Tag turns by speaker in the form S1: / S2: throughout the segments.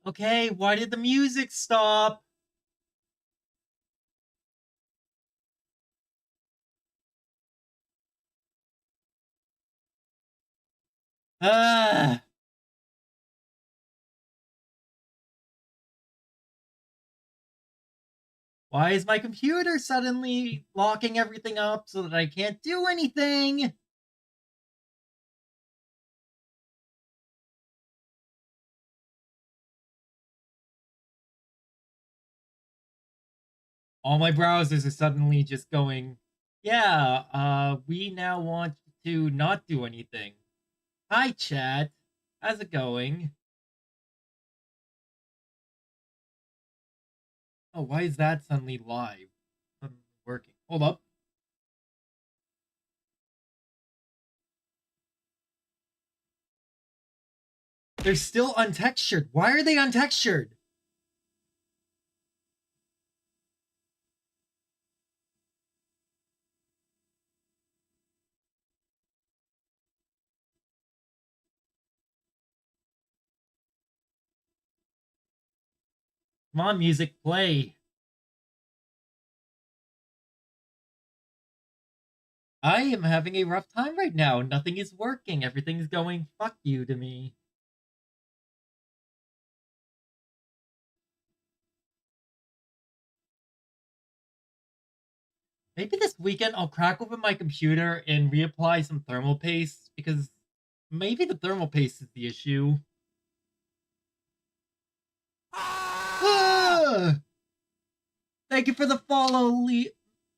S1: Okay, why did the music stop? Ah! Why is my computer suddenly locking everything up so that I can't do anything? All my browsers are suddenly just going, yeah, we now want to not do anything. Hi, chat. How's it going? Oh, why is that suddenly live? Suddenly working. Hold up. They're still untextured. Why are they untextured? Come on, music, play. I am having a rough time right now. Nothing is working. Everything's going fuck you to me. Maybe this weekend I'll crack open my computer and reapply some thermal paste because maybe the thermal paste is the issue. Ah! Thank you for the follow,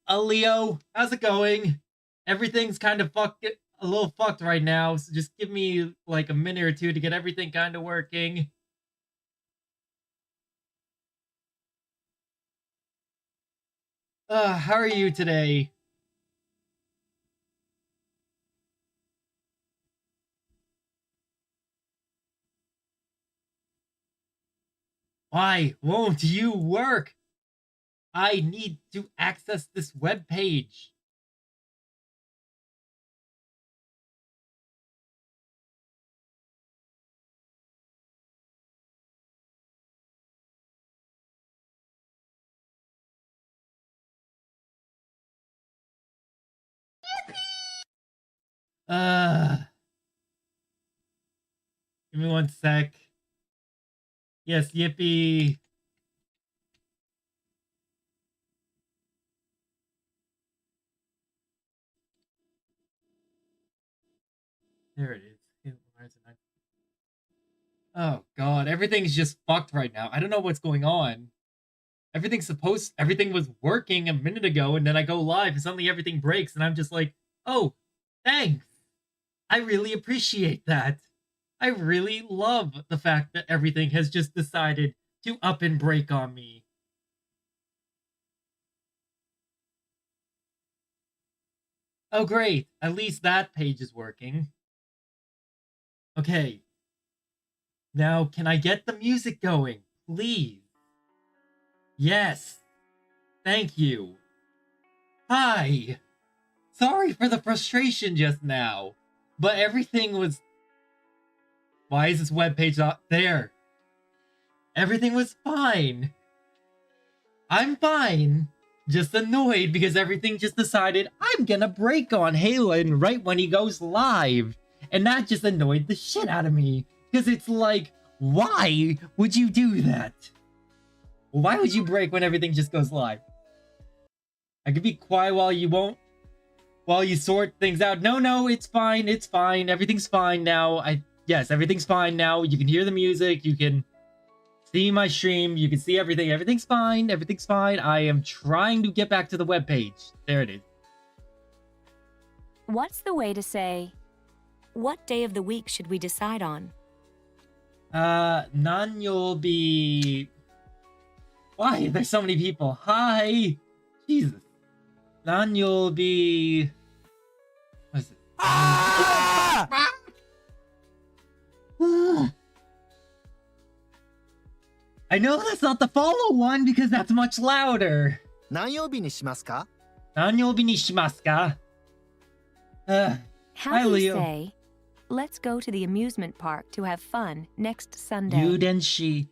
S1: Leo. How's it going? Everything's kind of a little fucked right now, so just give me like a minute or two to get everything kind of working. How are you today? Why won't you work? I need to access this web page. Give me one sec. Yes, yippee. There it is. Oh god, everything's just fucked right now. I don't know what's going on. Everything was working a minute ago, and then I go live, and suddenly everything breaks, and I'm just like, oh, thanks. I really appreciate that. I really love the fact that everything has just decided to up and break on me. Oh, great. At least that page is working. Okay. Now, can I get the music going? Please. Yes. Thank you. Hi. Sorry for the frustration just now, but everything was. Why is this webpage not there? Everything was fine. I'm fine. Just annoyed because everything just decided I'm gonna break on Halen right when he goes live. And that just annoyed the shit out of me. Because it's like, why would you do that? Why would you break when everything just goes live? I could be quiet while you sort things out. No, it's fine. It's fine. Everything's fine now. Yes, everything's fine now. You can hear the music. You can see my stream. You can see everything. Everything's fine. Everything's fine. I am trying to get back to the webpage. There it is.
S2: What's the way to say, what day of the week should we decide on?
S1: None you'll be... Why? There's so many people. Hi! Jesus. None you'll be... What is it? I know that's not the follow one because that's much louder.
S3: 何曜日にしますか?
S1: 何曜日にしますか?
S2: How
S1: Hi,
S2: do you
S1: Leo.
S2: say, let's go to the amusement park to have fun next Sunday?
S1: 遊園地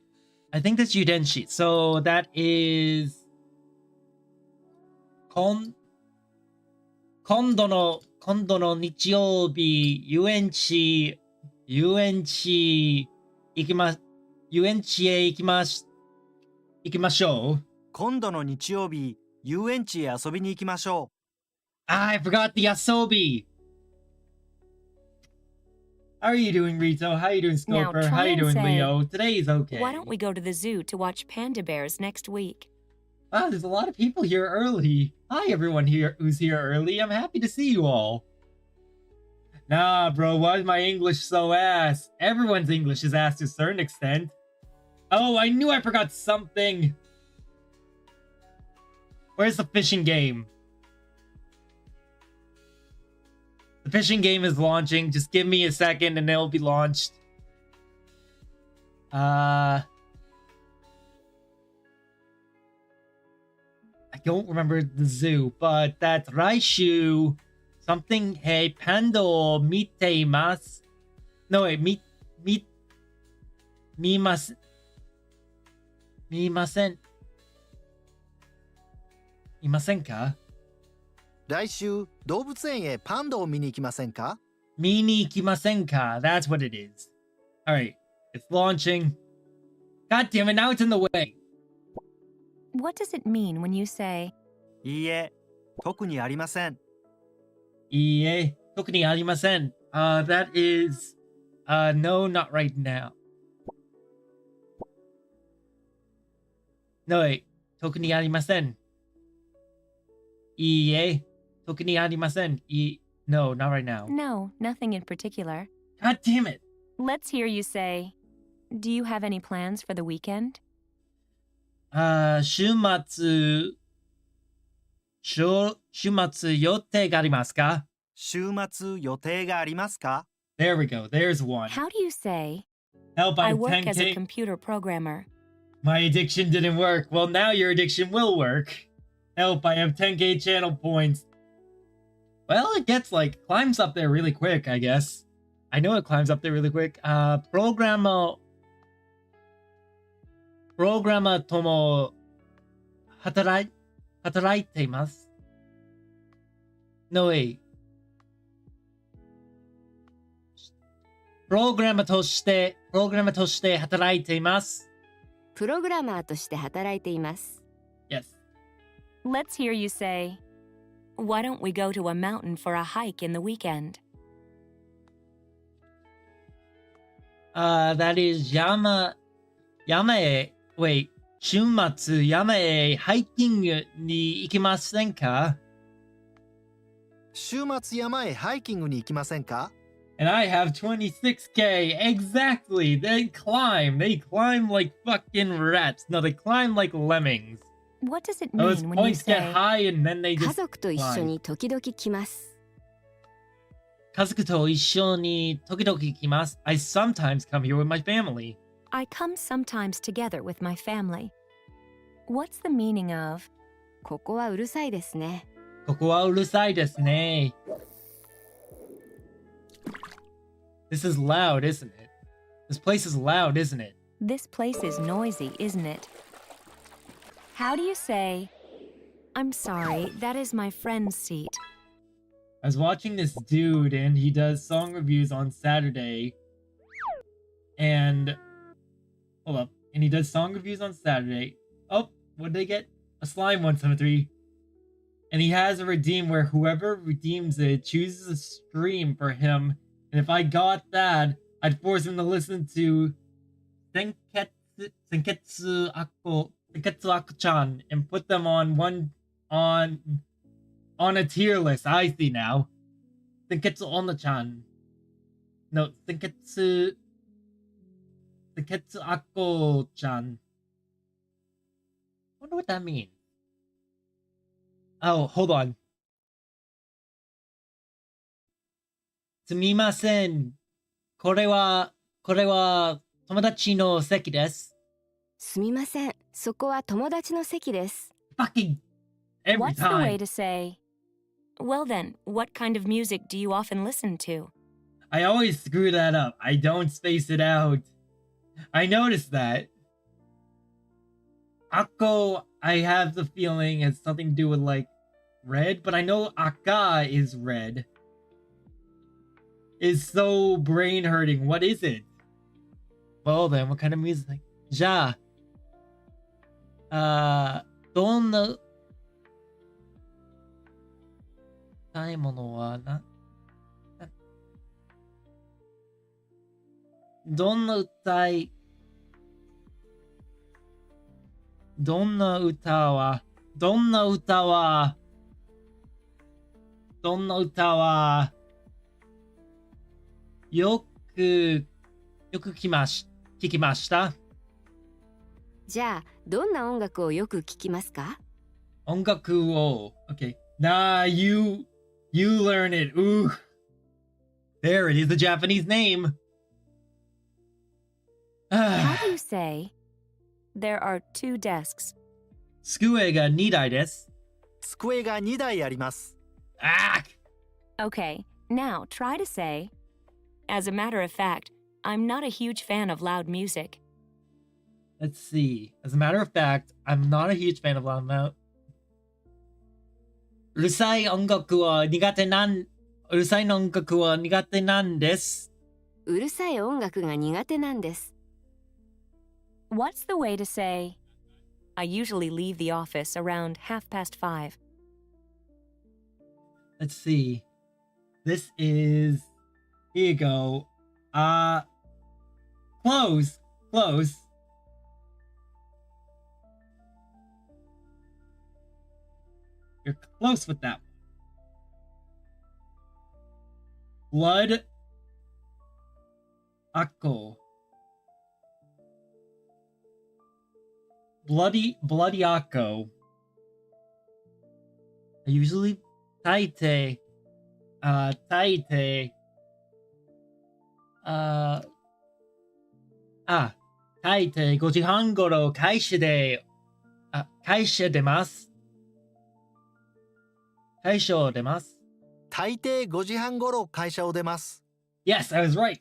S1: I think that's Yudenshi. So that is 今度の日曜日、遊園地へ行きましょう。
S3: 今度の日曜日、遊園地へ遊びに行きましょ
S1: I forgot the asobi. How are you doing, Rito? How are you doing,
S2: Now
S1: Scoper? How
S2: try
S1: are you
S2: and
S1: doing,
S2: say,
S1: Leo? Today's okay.
S2: Why don't we go to the zoo to watch panda bears next week?
S1: Wow, there's a lot of people here early. Hi, everyone here who's here early. I'm happy to see you all. Nah, bro, why is my English so ass? Everyone's English is ass to a certain extent. Oh, I knew I forgot something. Where's the fishing game? The fishing game is launching. Just give me a second and it'll be launched. I don't remember the zoo, but that's Raishu. Something, hey, panda o miteimasu. No, wait, mimasen. いませんか？
S3: う。来週、動物園へパンダを見に行きませんか？
S1: 見に行きませんか? That's what it is. Alright, it's launching. God damn it, now it's in the way.
S2: What does it mean when you say,
S3: いいえ、特にありません。
S1: いいえ、特にありません. That is, no, not right now. No, wait, 特にありません. いいえ、特にありません. No, not right now.
S2: No, nothing in particular?
S1: God damn it.
S2: Let's hear you say, Do you have any plans for the weekend?
S1: 週末予定がありますか?
S3: 週末予定がありますか？
S1: There we go. There's one.
S2: How do you say,
S1: Help,
S2: I
S1: I'm
S2: work as a
S1: 10K.
S2: computer programmer?
S1: My addiction didn't work. Well, now your addiction will work. Help, I have 10K channel points. Well, it gets climbs up there really quick, I guess. I know it climbs up there really quick. Programmer とも働いています。No way. プログラマーとして働いています。
S4: プログラマーとして働いています。
S1: Yes.
S2: Let's hear you say, Why don't we go to a mountain for a hike in the weekend?
S1: That is 山へ、wait, 週末山へハイキングに行きませんか？
S3: 週末山へハイキングに行きませんか？
S1: And I have 26K. Exactly. They climb like fucking rats. No, they climb like lemmings.
S2: What does it
S1: Those
S2: mean when you
S1: points get
S2: say,
S1: high and then they
S4: 家
S1: just
S4: 族と一緒に時々来ます。
S1: 家族と一緒に時々来ます。I sometimes come here with my family.
S2: I come sometimes together with my family? What's the meaning of,
S4: ここはうるさいですね。
S1: ここはうるさいですね。This is loud, isn't it? This place is loud, isn't it?
S2: This place is noisy, isn't it? How do you say, I'm sorry, that is my friend's seat?
S1: I was watching this dude and he does song reviews on Saturday. And hold up. And he does song reviews on Saturday. Oh, what did they get? A slime 173. And he has a redeem where whoever redeems it chooses a stream for him. And if I got that, I'd force him to listen to Senketsu Ako-chan and put them on a tier list. I see now. Senketsu Onna-chan. No, Senketsu Ako-chan. Wonder what that means. Oh, hold on. すみません。これは友達の席です。
S4: すみません。そこは友達の席です。
S1: Fucking every
S2: What's the way
S1: time.
S2: to say, Well then, what kind of music do you often listen to?
S1: I always screw that up. I don't space it out. I noticed that. Akko, I have the feeling it's something to do with like red, but I know Akka is red. Is so brain hurting. What is it? Well then, what kind of music? じゃあ、どんな歌い物はどんな歌いどんな歌はどんな歌はどんな歌はよく聞きました。
S4: じゃあ、どんな音楽をよく聞きますか？
S1: 音楽を Okay. Nah, you learn it. Ooh. There it is, the Japanese name.
S2: How do you say, there are 2 desks?
S1: 机が2台です。
S3: 机が2台あります。
S1: Ah!
S2: Okay, now try to say, as a matter of fact, I'm not a huge fan of loud music.
S1: Let's see. As a matter of fact, I'm not a huge fan of loud music. うるさい音楽は苦手なんです。
S4: うるさい音楽が苦手なんです。
S2: What's the way to say, I usually leave the office around 5:30?
S1: Let's see. This is... Here you go. Close. You're close with that one. Blood. Akko. Bloody Akko. I usually Taite. Taite. 大抵5時半頃会社出ます。大抵
S3: 5時半頃会社を出ます。
S1: Yes, I was right.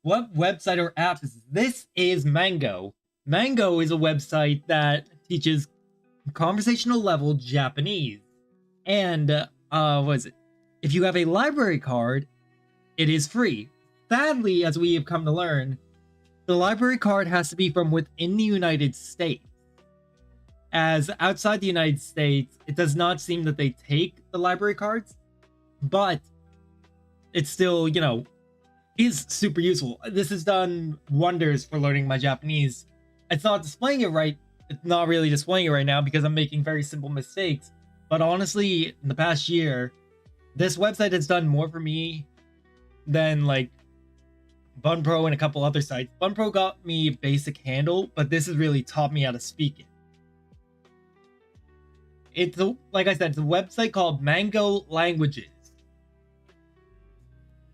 S1: What website or app is this? This is Mango. Mango is a website that teaches conversational level Japanese. And, what is it? If you have a library card, it is free. Sadly, as we have come to learn, the library card has to be from within the United States. As outside the United States, it does not seem that they take the library cards, but it's still, is super useful. This has done wonders for learning my Japanese. It's not displaying it right. It's not really displaying it right now because I'm making very simple mistakes. But honestly, in the past year, this website has done more for me than like Bunpro and a couple other sites. Bunpro got me a basic handle, but this has really taught me how to speak it. It's like I said, it's a website called Mango Languages.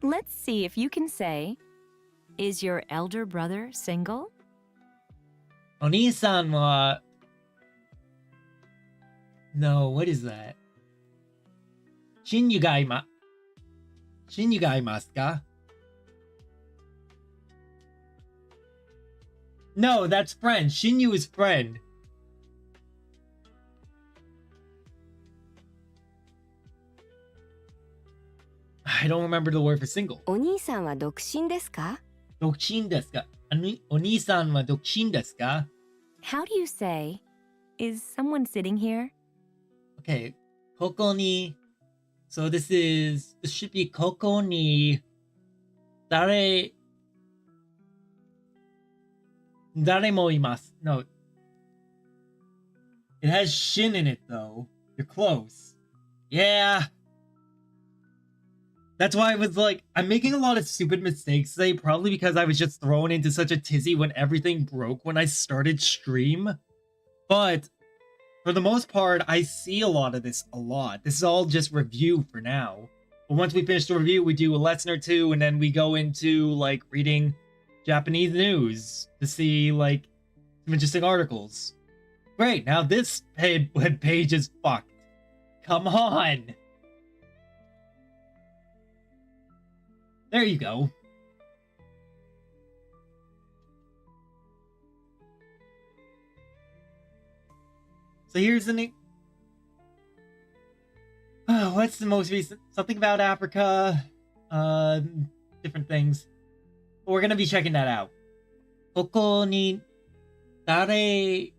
S2: Let's see if you can say, is your elder brother single?
S1: お兄さんは No, what is that? 親友がいますか? No, that's friend. Shinyu is friend. I don't remember the word for single.
S4: お兄さんは独身ですか？
S1: 独身ですか? お兄さんは独身ですか?
S2: How do you say, is someone sitting here?
S1: Okay, ここに So this should be ここに誰もいます. No. It has shin in it though. You're close. Yeah. That's why I was like, I'm making a lot of stupid mistakes today, probably because I was just thrown into such a tizzy when everything broke when I started stream. But for the most part, I see a lot of this a lot. This is all just review for now. But once we finish the review, we do a lesson or two, and then we go into like reading Japanese news to see like some interesting articles. Great, now this web page is fucked. Come on! There you go. So here's the name. What's the most recent? Something about Africa. Different things. But we're gonna be checking that out. ここに誰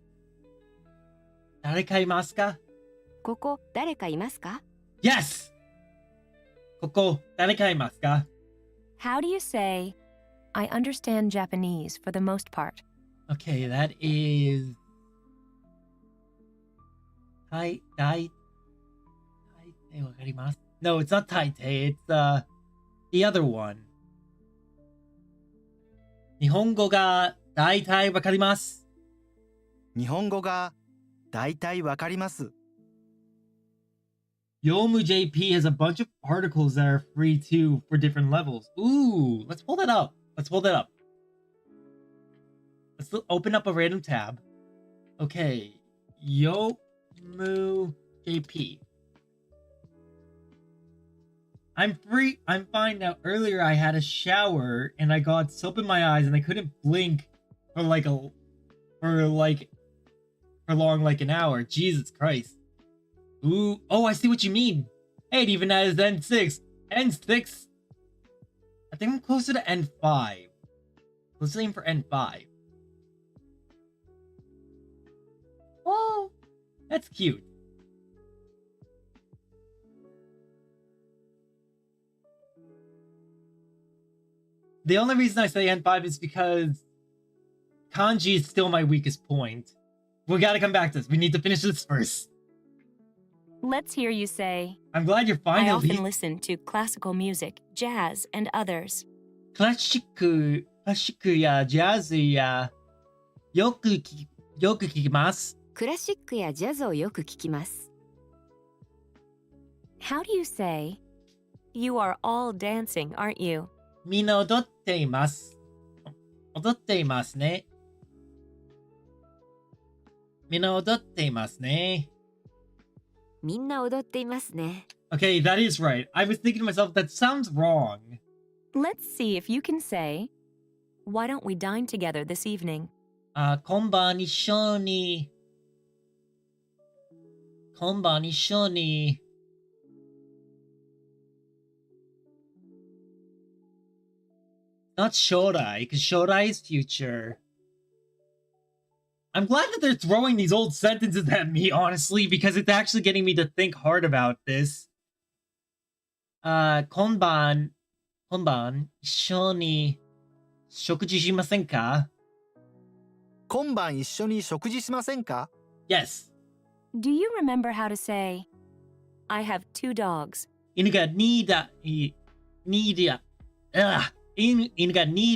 S1: かいますか?
S4: ここ誰かいますか？
S1: Yes! ここ誰かいますか?
S2: How do you say, I understand Japanese for the most part?
S1: Okay, that is... No, it's not Taite. It's the other one. 日本語が大体わかります。
S3: 日本語がだいたいわかります。
S1: Yomu JP has a bunch of articles that are free too for different levels. Ooh, let's pull that up. Let's open up a random tab. Okay, Yomu JP. I'm free. I'm fine now. Earlier I had a shower and I got soap in my eyes and I couldn't blink for long, like an hour. Jesus Christ. Ooh, oh, I see what you mean. Hey, it even has N6. N6. I think I'm closer to N5. Let's aim for N5. Oh, that's cute. The only reason I say N5 is because kanji is still my weakest point. We gotta come back to this. We need to finish this first.
S2: Let's hear you say,
S1: I'm glad you're finally...
S2: I often listen to classical music, jazz, and others.
S1: クラシックやジャズやよく聞きます。
S4: クラシックやジャズをよく聞きます。
S2: How do you say, you are all dancing, aren't you?
S1: みんな踊っています。踊っていますね。みんな踊っていますね。
S4: みんな踊っていますね。
S1: Okay, that is right. I was thinking to myself, that sounds wrong.
S2: Let's see if you can say, why don't we dine together this evening?
S1: 今晩一緒に。今晩一緒に。Not Shodai, because Shodai is future. I'm glad that they're throwing these old sentences at me, honestly, because it's actually getting me to think hard about this. 今晩一緒に食事しませんか?
S3: 今晩一緒に食事しませんか?
S1: Yes.
S2: Do you remember how to say, I have 2 dogs?
S1: 犬が2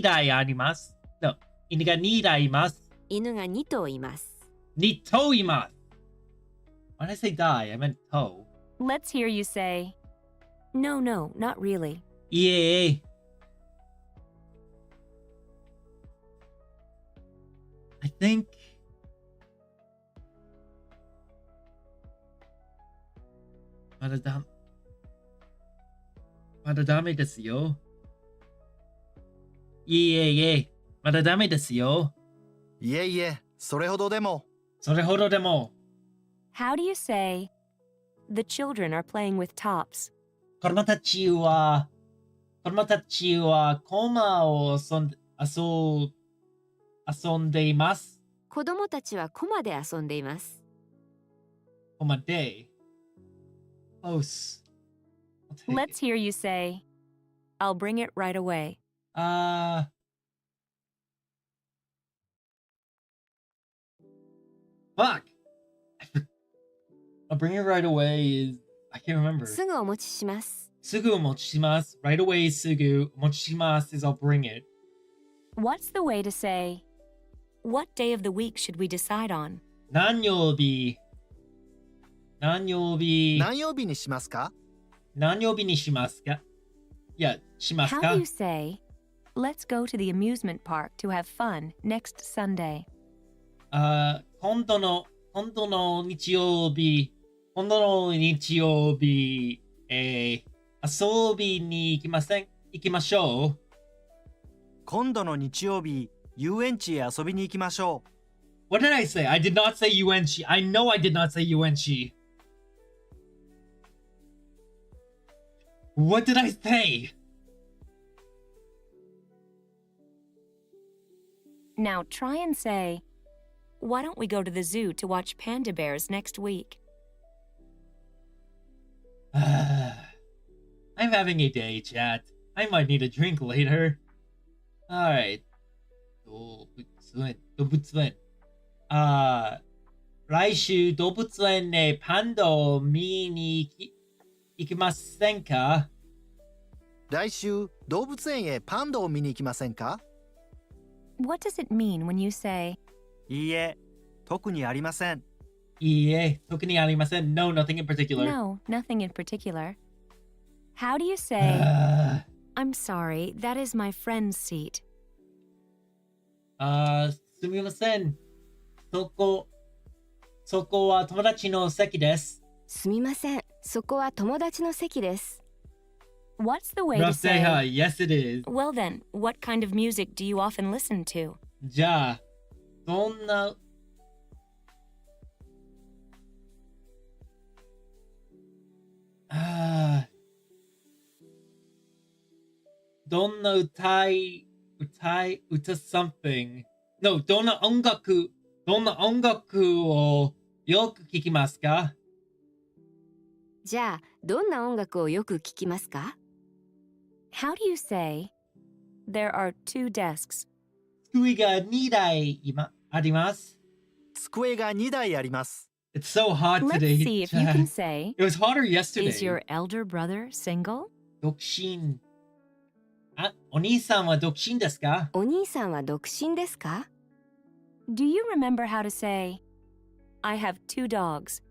S1: 台あります。No, 犬が2台います。
S4: 犬が2頭います。
S1: 2頭います。When I say die, I meant toe.
S2: Let's hear you say, no, not really.
S1: Yeah. I think...まだダメですよ。いえ、まだダメですよ。
S3: いえいえ、それほどでも。
S1: それほどでも。
S2: How do you say, the children are playing with tops?
S1: 子供たちはコマを遊んでいます。
S4: 子供たちはコマで遊んでいます。
S1: コマで。Close.
S2: Let's hear you say, I'll bring it right away.
S1: Fuck! I'll bring it right away is... I can't remember.
S4: すぐお持ちします。
S1: すぐお持ちします。Right away すぐお持ちします is I'll bring it.
S2: What's the way to say, what day of the week should we decide on?
S1: 何曜日
S3: 何曜日にしますか?
S1: 何曜日にしますか? Yeah, しますか?
S2: How do you say, let's go to the amusement park to have fun next Sunday?
S1: 今度の日曜日、遊びに行きましょう。
S3: 今度の日曜日、遊園地へ遊びに行きましょう。
S1: What did I say? I did not say Yuenchi. I know I did not say Yuenchi. What did I say?
S2: Now try and say, why don't we go to the zoo to watch panda bears next week?
S1: I'm having a day, chat. I might need a drink later. Alright. 動物園。来週動物園でパンダを見に行きませんか？
S3: 来週動物園へパンダを見に行きませんか？
S2: What does it mean when you say,
S3: いいえ、特にありません。
S1: いいえ、特にありません。No, nothing in particular.
S2: no, nothing in particular? How do you say, I'm sorry, that is my friend's seat?
S1: すみません。そこは友達の席です。
S4: すみません。そこは友達の席です。
S2: What's the way to say,
S1: Yes, it is.
S2: well then, what kind of music do you often listen to?
S1: じゃあ、どんな歌 something. No, どんな音楽をよく聞きますか？
S4: じゃあ、どんな音楽をよく聞きますか？
S2: How do you say, there are two desks?
S1: 机が2台あります。
S3: 机が2台あります。
S1: It's so hot
S2: Let's
S1: today.
S2: see if you can say,
S1: It was hotter yesterday.
S2: is your elder brother single?
S1: 独身。お兄さんは独身ですか？
S4: お兄さんは独身ですか？
S2: Do you remember how to say, I have two dogs?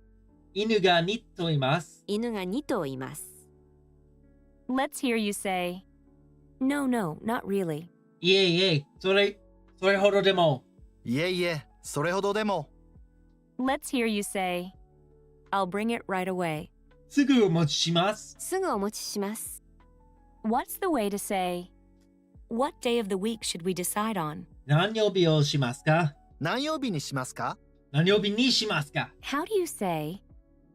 S1: 犬が2頭います。
S4: 犬が2頭います。
S2: Let's hear you say, no, no, not really.
S1: いえいえ、それほどでも。
S3: いえいえ、それほどでも。
S2: Let's hear you say, I'll bring it right away.
S1: すぐお持ちします。
S4: すぐお持ちします。
S2: What's the way to say, what day of the week should we decide on?
S1: 何曜日をしますか？
S3: 何曜日にしますか？
S1: 何曜日にしますか？
S2: How do you say,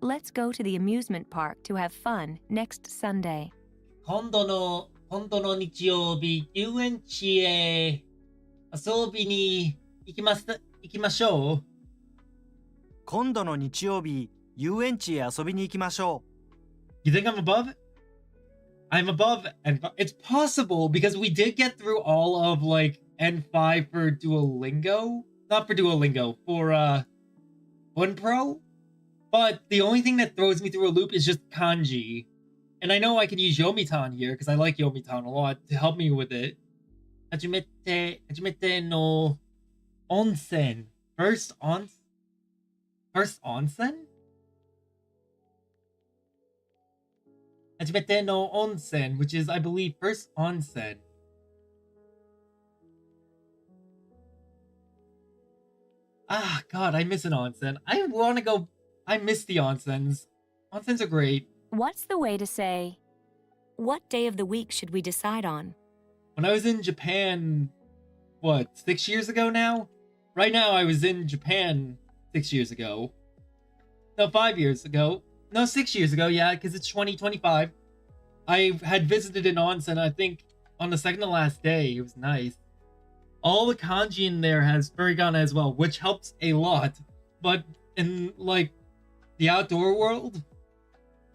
S2: let's go to the amusement park to have fun next Sunday?
S1: 今度の日曜日、遊園地へ遊びに行きましょう。
S3: 今度の日曜日、遊園地へ遊びに行きましょう。
S1: You think I'm above? I'm above N5. It's possible because we did get through all of like N5 for Duolingo. Not for Duolingo, for One Pro. But the only thing that throws me through a loop is just kanji. And I know I can use Yomitan here because I like Yomitan a lot to help me with it. 初めての温泉. First onsen? Hajimete no onsen, which is, I believe, first onsen. Ah, God, I miss an onsen. I want to go. I miss the onsens. Onsens are great.
S2: What's the way to say, what day of the week should we decide on?
S1: When I was in Japan, 6 years ago now? Right now, I was in Japan 6 years ago. No, 5 years ago. No, 6 years ago, yeah, because it's 2025. I had visited an onsen, I think, on the second to last day. It was nice. All the kanji in there has furigana as well, which helps a lot. But in, like, the outdoor world,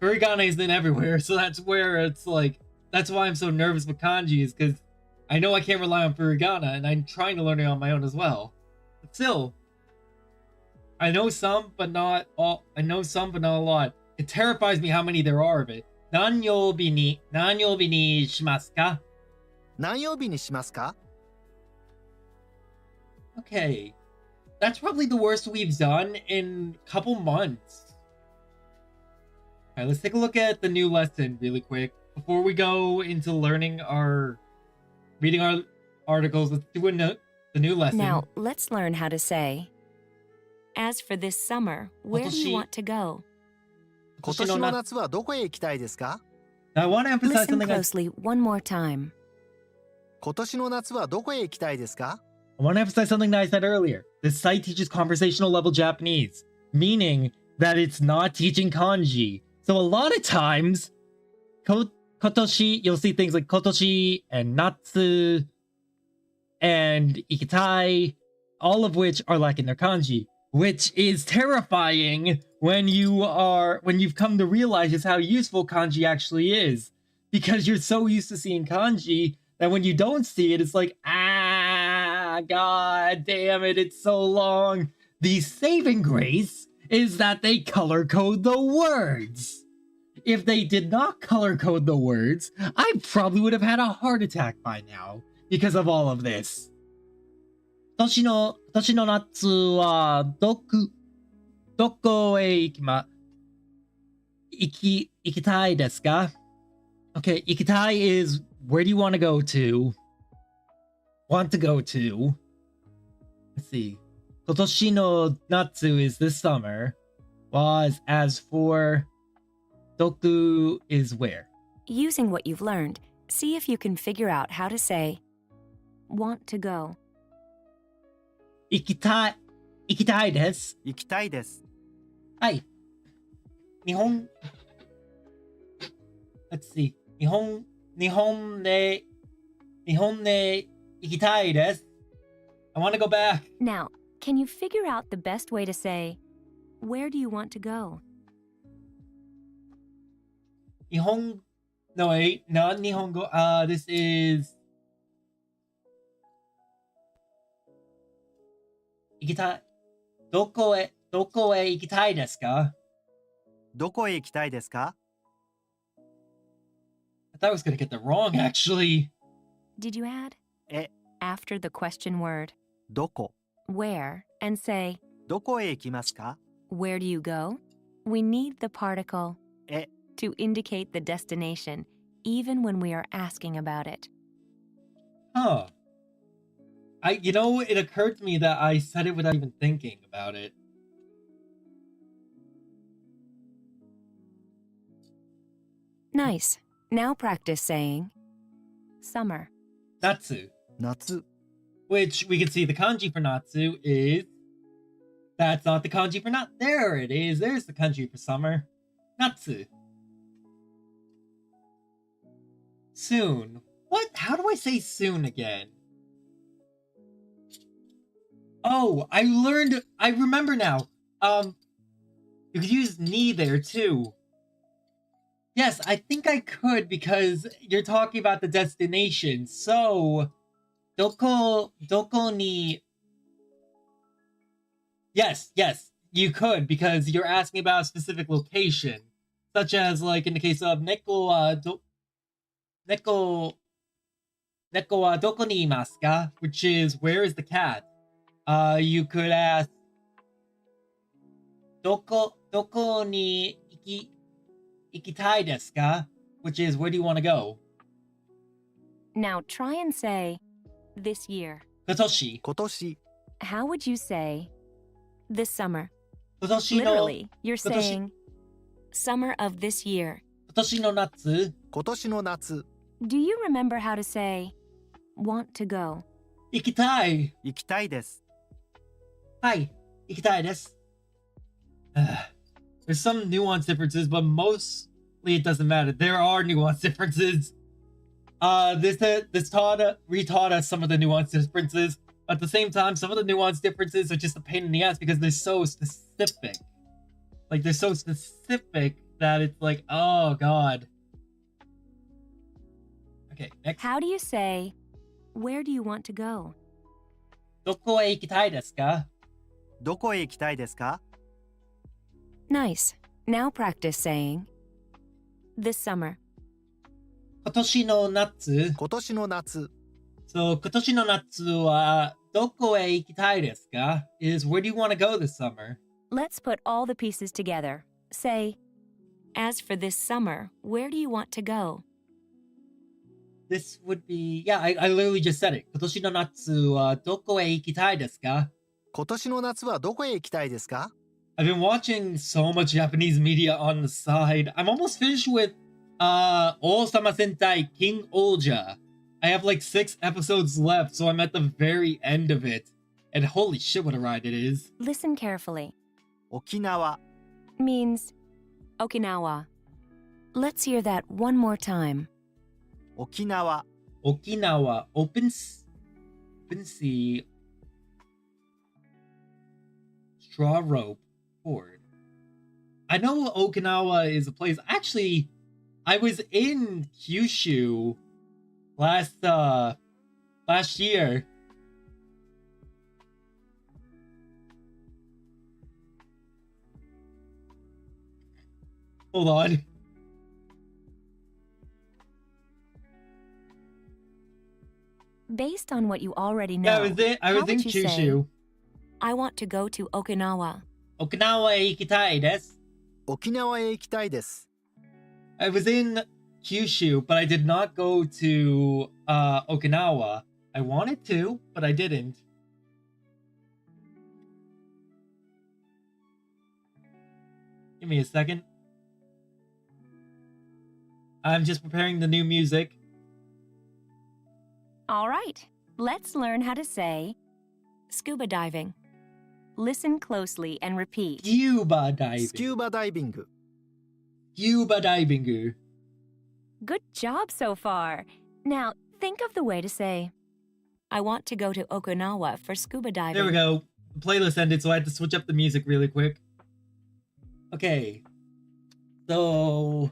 S1: furigana isn't everywhere, so that's where it's like, that's why I'm so nervous with kanji, is because I know I can't rely on furigana, and I'm trying to learn it on my own as well. But still, I know some, but not all. I know some, but not a lot. It terrifies me how many there are of it. 何曜日にしますか?
S3: 何曜日にしますか?
S1: Okay. That's probably the worst we've done in a couple months. Alright, let's take a look at the new lesson really quick. Before we go into reading our articles, let's do the new lesson.
S2: Now, let's learn how to say, as for this summer, where do you want to go?
S3: 今年の夏はどこへ行きたいですか?
S1: I want to emphasize
S2: Listen
S1: something.
S2: closely one more time.
S3: 今年の夏はどこへ行きたいですか?
S1: I want to emphasize something that I said earlier. This site teaches conversational level Japanese, meaning that it's not teaching kanji. So a lot of times, kotoshi, you'll see things like kotoshi and natsu and ikitai, all of which are lacking their kanji, which is terrifying when you've come to realize just how useful kanji actually is. Because you're so used to seeing kanji that when you don't see it, it's like, god damn it, it's so long. The saving grace is that they color code the words. If they did not color code the words, I probably would have had a heart attack by now because of all of this. 年の夏はどこへ行きたいですか? Okay, 行きたい is where do you want to go to? Want to go to. Let's see. 今年の夏 is this summer. Was as for doku is where?
S2: Using what you've learned, see if you can figure out how to say want to go.
S1: 行きたいです。
S3: 行きたいです。
S1: はい。let's see. 日本で行きたいです。I want to go back.
S2: Now, can you figure out the best way to say, where do you want to go?
S1: No wait, not Nihongo. This is 行きたい。どこへ行きたいですか?
S3: どこへ行きたいですか?
S1: I thought I was going to get that wrong, actually.
S2: Did you add
S3: え、
S2: after the question word
S3: どこ?
S2: where and say
S3: どこへ行きますか?
S2: where do you go? We need the particle
S3: え、
S2: to indicate the destination, even when we are asking about it.
S1: Huh. It occurred to me that I said it without even thinking about it.
S2: Nice. Now practice saying summer.
S1: Natsu.
S3: 夏。
S1: Which we can see the kanji for Natsu is... That's not the kanji for not. There it is. There's the kanji for summer. Natsu. Soon. What? How do I say soon again? Oh, I remember now. You could use ni there too. Yes, I think I could because you're talking about the destination. So, doko ni... Yes, you could because you're asking about a specific location. Such as, like, in the case of neko wa doko ni imasu ka? Which is, where is the cat? You could ask, doko ni ikitai desu ka? Which is, where do you want to go?
S2: Now try and say this year.
S1: Kotoshi.
S3: 今年。
S2: How would you say this summer?
S1: Kotoshi no...
S2: Literally, you're
S1: Kotoshi-
S2: saying summer of this year.
S1: Kotoshi no natsu.
S3: 今年の夏。
S2: Do you remember how to say want to go?
S1: Ikitai.
S3: 行きたいです。
S1: Hi. Ikitai desu. There's some nuance differences, but mostly it doesn't matter. There are nuance differences. This retaught us some of the nuance differences. At the same time, some of the nuance differences are just a pain in the ass because they're so specific. Like, they're so specific that it's like, oh god. Okay, next.
S2: How do you say where do you want to go?
S1: どこへ行きたいですか?
S3: どこへ行きたいですか?
S2: Nice. Now practice saying this summer.
S1: 今年の夏.
S3: 今年の夏。
S1: So, 今年の夏はどこへ行きたいですか? Is where do you want to go this summer?
S2: Let's put all the pieces together. Say, as for this summer, where do you want to go?
S1: This would be... Yeah, I literally just said it. 今年の夏はどこへ行きたいですか?
S3: 今年の夏はどこへ行きたいですか?
S1: I've been watching so much Japanese media on the side. I'm almost finished with Osama Sentai King Olja. I have like 6 episodes left, so I'm at the very end of it. And holy shit, what a ride it is.
S2: Listen carefully.
S3: 沖縄、
S2: Means Okinawa. Let's hear that one more time.
S3: 沖縄、
S1: Okinawa, open sea, straw rope, cord. I know Okinawa is a place. Actually, I was in Kyushu last year. Hold on.
S2: Based on what you already know,
S1: Yeah, I was
S2: how
S1: in
S2: would you say,
S1: Kyushu.
S2: I want to go to Okinawa.
S1: Okinawa e ikitai desu.
S3: 沖縄へ行きたいです。
S1: I was in Kyushu, but I did not go to Okinawa. I wanted to, but I didn't. Give me a second. I'm just preparing the new music.
S2: All right, let's learn how to say scuba diving. Listen closely and repeat.
S1: Scuba diving.
S3: スキューバダイビング、
S1: Scuba diving.
S2: Good job so far. Now, think of the way to say, I want to go to Okinawa for scuba diving.
S1: There we go. The playlist ended, so I had to switch up the music really quick. Okay. So,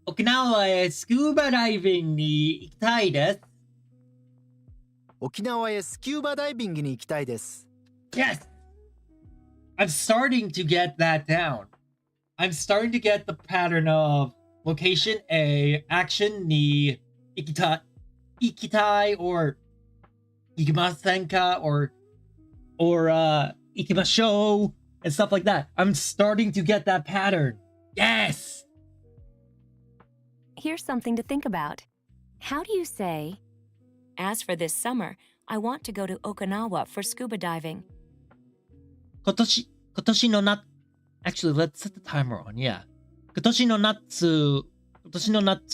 S1: Okinawaへscuba divingに行きたいです。
S3: 沖縄へスキューバダイビングに行きたいです。
S1: Yes! I'm starting to get that down. I'm starting to get the pattern of location A, action ni ikitai or ikimasenka or ikimashou and stuff like that. I'm starting to get that pattern. Yes!
S2: Here's something to think about. How do you say, as for this summer, I want to go to Okinawa for scuba diving?
S1: 今年の夏 Actually, let's set the timer on, yeah. 今年の夏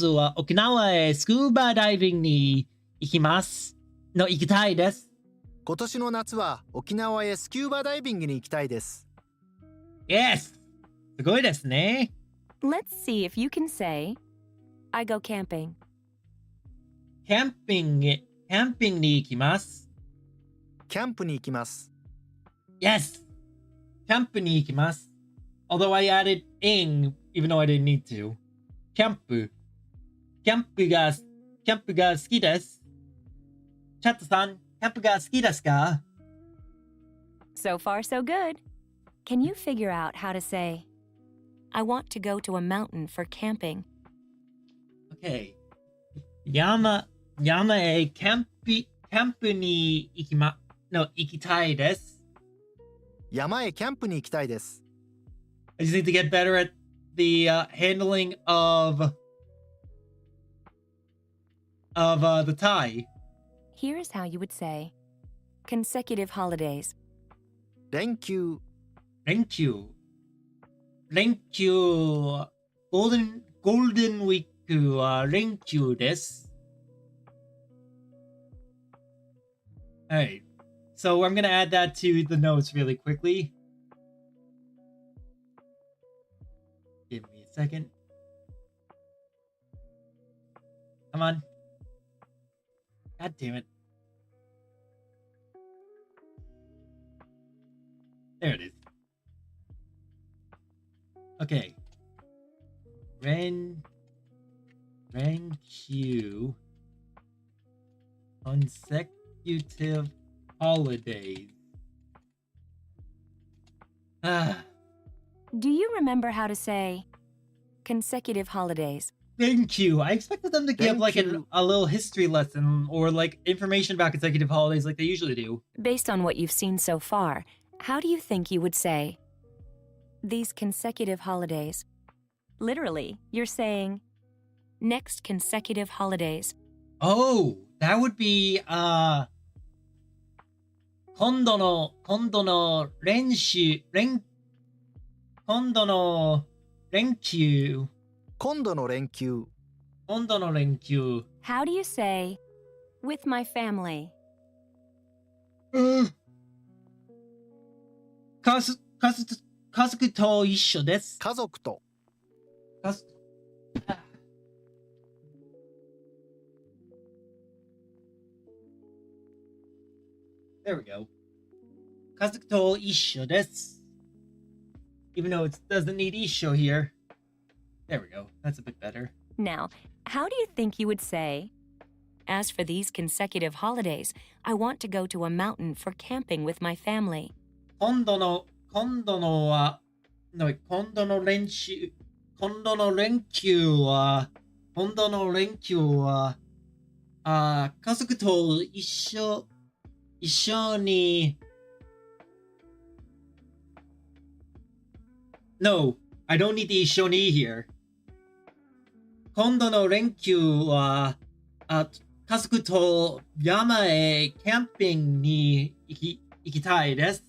S1: は沖縄へスキューバダイビングに行きたいです。
S3: 今年の夏は沖縄へスキューバダイビングに行きたいです。
S1: Yes! すごいですね。
S2: Let's see if you can say, I go camping.
S1: キャンピングに行きます。
S3: キャンプに行きます。
S1: Yes! キャンプに行きます。Although I added in, even though I didn't need to. キャンプが好きです。チャットさん、キャンプが好きですか？
S2: So far, so good. Can you figure out how to say, I want to go to a mountain for camping?
S1: Okay. 山へキャンプに行きたいです。
S3: 山へキャンプに行きたいです。
S1: I just need to get better at the handling of the tie.
S2: Here is how you would say, consecutive holidays.
S3: 連休、
S1: 連休。ゴールデンウィークは連休です。Alright. So I'm going to add that to the notes really quickly. Give me a second. Come on. God damn it. There it is. Okay. Renq. Consecutive holidays.
S2: Do you remember how to say consecutive holidays?
S1: Thank you. I expected them to give
S3: Thank
S1: like
S3: you.
S1: a little history lesson or like information about consecutive holidays like they usually do.
S2: Based on what you've seen so far, how do you think you would say these consecutive holidays? Literally, you're saying next consecutive holidays.
S1: Oh, that would be 今度の連休。
S3: 今度の連休、
S2: How do you say with my family?
S1: 家族、家族と一緒です。
S3: 家族と。
S1: 家族 There we go. 家族と一緒です。Even though it doesn't need 一緒 here. There we go. That's a bit better.
S2: Now, how do you think you would say, as for these consecutive holidays, I want to go to a mountain for camping with my family?
S1: 今度の連休は、家族と一緒に、No, I don't need the 一緒に here. 今度の連休は、家族と山へキャンピングに行きたいです。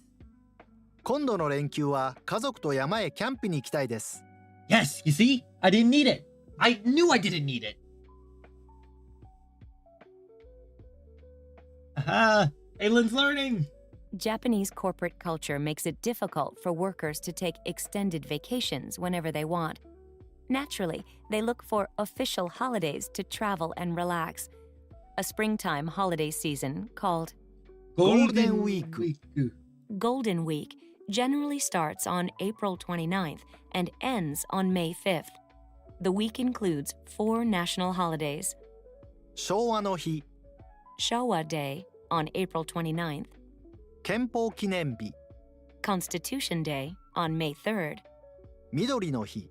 S3: 今度の連休は家族と山へキャンプに行きたいです。
S1: Yes, you see? I didn't need it. I knew I didn't need it. Aha, Aylin's learning.
S2: Japanese corporate culture makes it difficult for workers to take extended vacations whenever they want. Naturally, they look for official holidays to travel and relax. A springtime holiday season called
S3: Golden Week.
S2: Golden Week generally starts on April 29th and ends on May 5th. The week includes 4 national holidays:
S3: 昭和の日、
S2: Showa Day on April 29th,
S3: 憲法記念日、
S2: Constitution Day on May 3rd,
S3: 緑の日、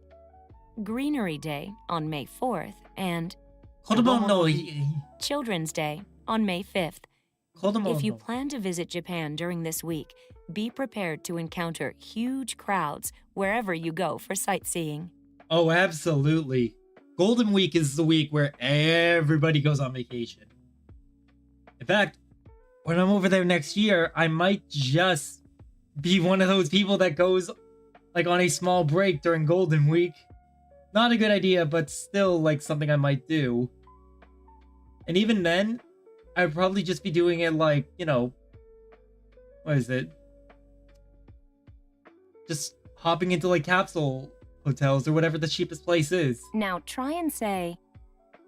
S2: Greenery Day on May 4th, and
S1: 子供の日。
S2: Children's Day on May 5th.
S1: 子供の
S2: If you plan to visit Japan during this week, be prepared to encounter huge crowds wherever you go for sightseeing.
S1: Oh, absolutely. Golden Week is the week where everybody goes on vacation. In fact, when I'm over there next year, I might just be one of those people that goes like on a small break during Golden Week. Not a good idea, but still like something I might do. And even then, I'd probably just be doing it like, you know, what is it? Just hopping into like capsule hotels or whatever the cheapest place is.
S2: Now try and say,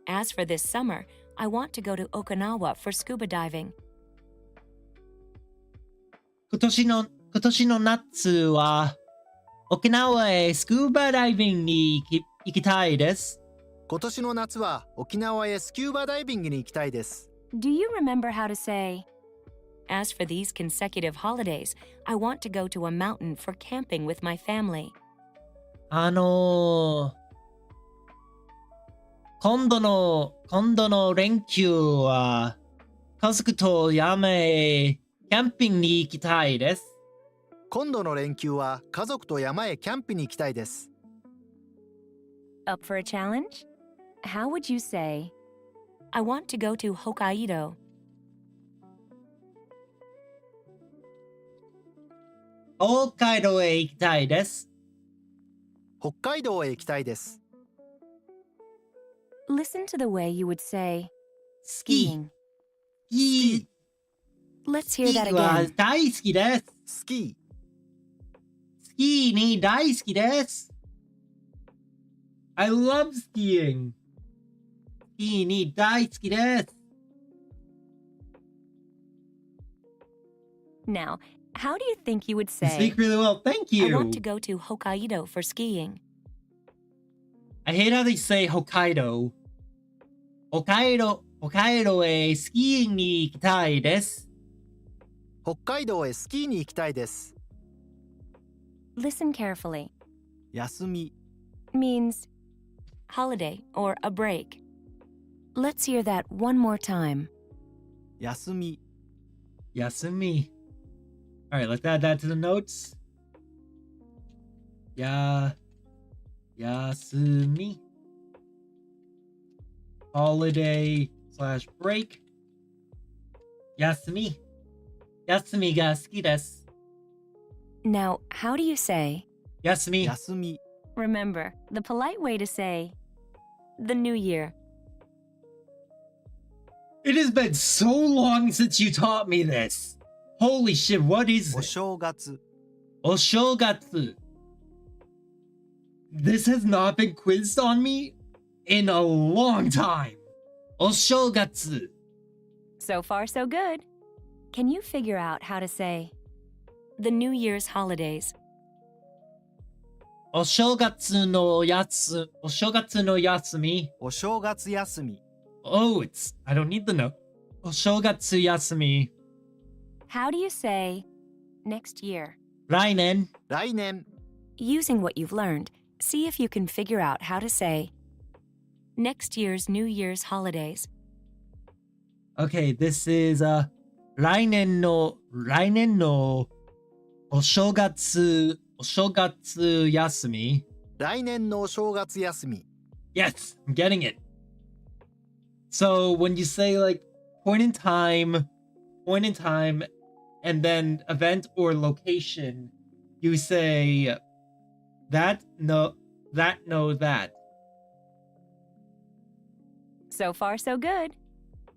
S2: as for this summer, I want to go to Okinawa for scuba diving.
S1: 今年の夏は沖縄へスクーバダイビングに行きたいです。
S3: 今年の夏は沖縄へスキューバダイビングに行きたいです。
S2: Do you remember how to say, as for these consecutive holidays, I want to go to a mountain for camping with my family?
S1: 今度の連休は家族と山へキャンピングに行きたいです。
S3: 今度の連休は家族と山へキャンプに行きたいです。
S2: Up for a challenge? How would you say, I want to go to Hokkaido?
S1: 北海道へ行きたいです。
S3: 北海道へ行きたいです。
S2: Listen to the way you would say
S1: スキ
S2: skiing.
S1: ー
S2: Let's
S1: ス
S2: hear
S1: キ
S2: that
S1: ーは
S2: again.
S1: 大好きです。
S3: スキー、
S1: スキーに大好きです。I love skiing. スキーに大好きです。
S2: Now, how do you think you would
S1: You
S2: say,
S1: speak really well. Thank
S2: I
S1: you.
S2: want to go to Hokkaido for skiing?
S1: I hate how they say Hokkaido. 北海道へスキーに行きたいです。
S3: 北海道へスキーに行きたいです。
S2: Listen carefully.
S3: 休み、
S2: Means holiday or a break. Let's hear that one more time.
S3: 休み、
S1: Yasumi. All right, let's add that to the notes. Yasumi. Holiday / break. Yasumi. Yasumi ga suki desu.
S2: Now, how do you say,
S1: Yasumi.
S3: 休み、
S2: remember, the polite way to say, the new year.
S1: It has been so long since you taught me this. Holy shit, what is
S3: お
S1: it?
S3: 正月。
S1: Oshogatsu. This has not been quizzed on me in a long time. Oshogatsu.
S2: So far, so good. Can you figure out how to say the New Year's holidays?
S1: Oshogatsu no yatsu. Oshogatsu no yatsumi.
S3: お正月休み。
S1: Oh, I don't need the note. Oshogatsu yasumi.
S2: How do you say next year?
S1: Rainen.
S3: 来年。
S2: Using what you've learned, see if you can figure out how to say next year's New Year's holidays.
S1: Okay, this is Rainen no oshogatsu yasumi.
S3: 来年のお正月休み。
S1: Yes, I'm getting it. So when you say like point in time, and then event or location, you say that.
S2: So far, so good.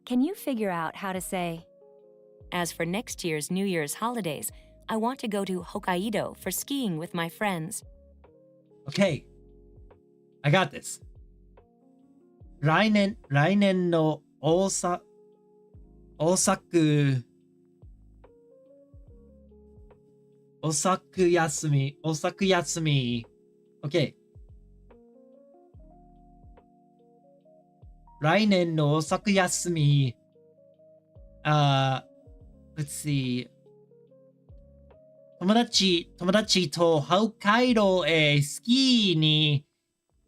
S2: Can you figure out how to say, as for next year's New Year's holidays, I want to go to Hokkaido for skiing with my friends.
S1: Okay, I got this. 来年の大作休み。Okay. 来年の大作休み。Let's see. 友達と北海道へスキーに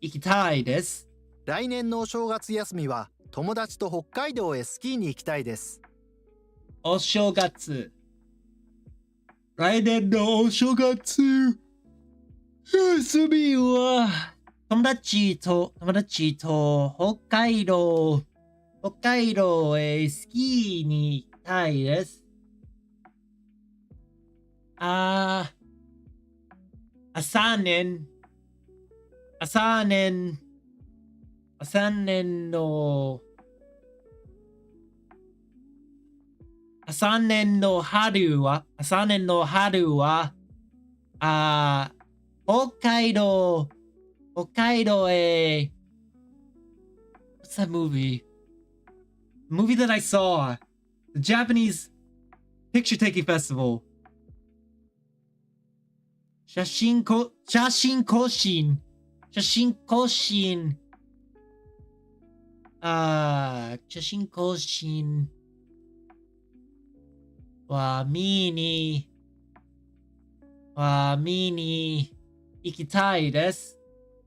S1: 行きたいです。
S3: 来年のお正月休みは友達と北海道へスキーに行きたいです。
S1: お正月。来年のお正月休みは友達と北海道へスキーに行きたいです。朝年の春は北海道へ What's that movie? The movie that I saw. The Japanese picture taking festival. 写真更新は見に行きたいです。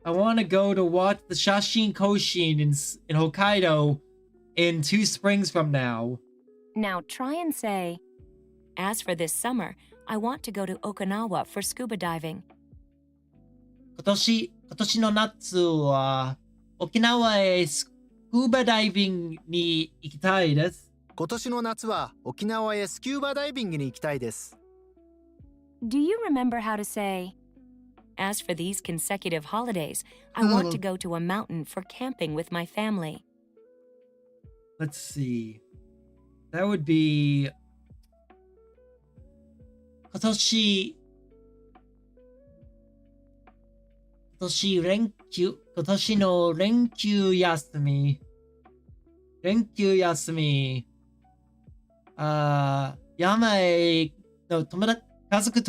S1: I want to go to watch the Shashin Koshin in Hokkaido in 2 springs from now.
S2: Now try and say, as for this summer, I want to go to Okinawa for scuba diving.
S1: 今年の夏は沖縄へスクーバダイビングに行きたいです。
S3: 今年の夏は沖縄へスキューバダイビングに行きたいです。
S2: Do you remember how to say, as for these consecutive holidays, I want to go to a mountain for camping with my family?
S1: Let's see. That would be 今年の連休休み。山への家族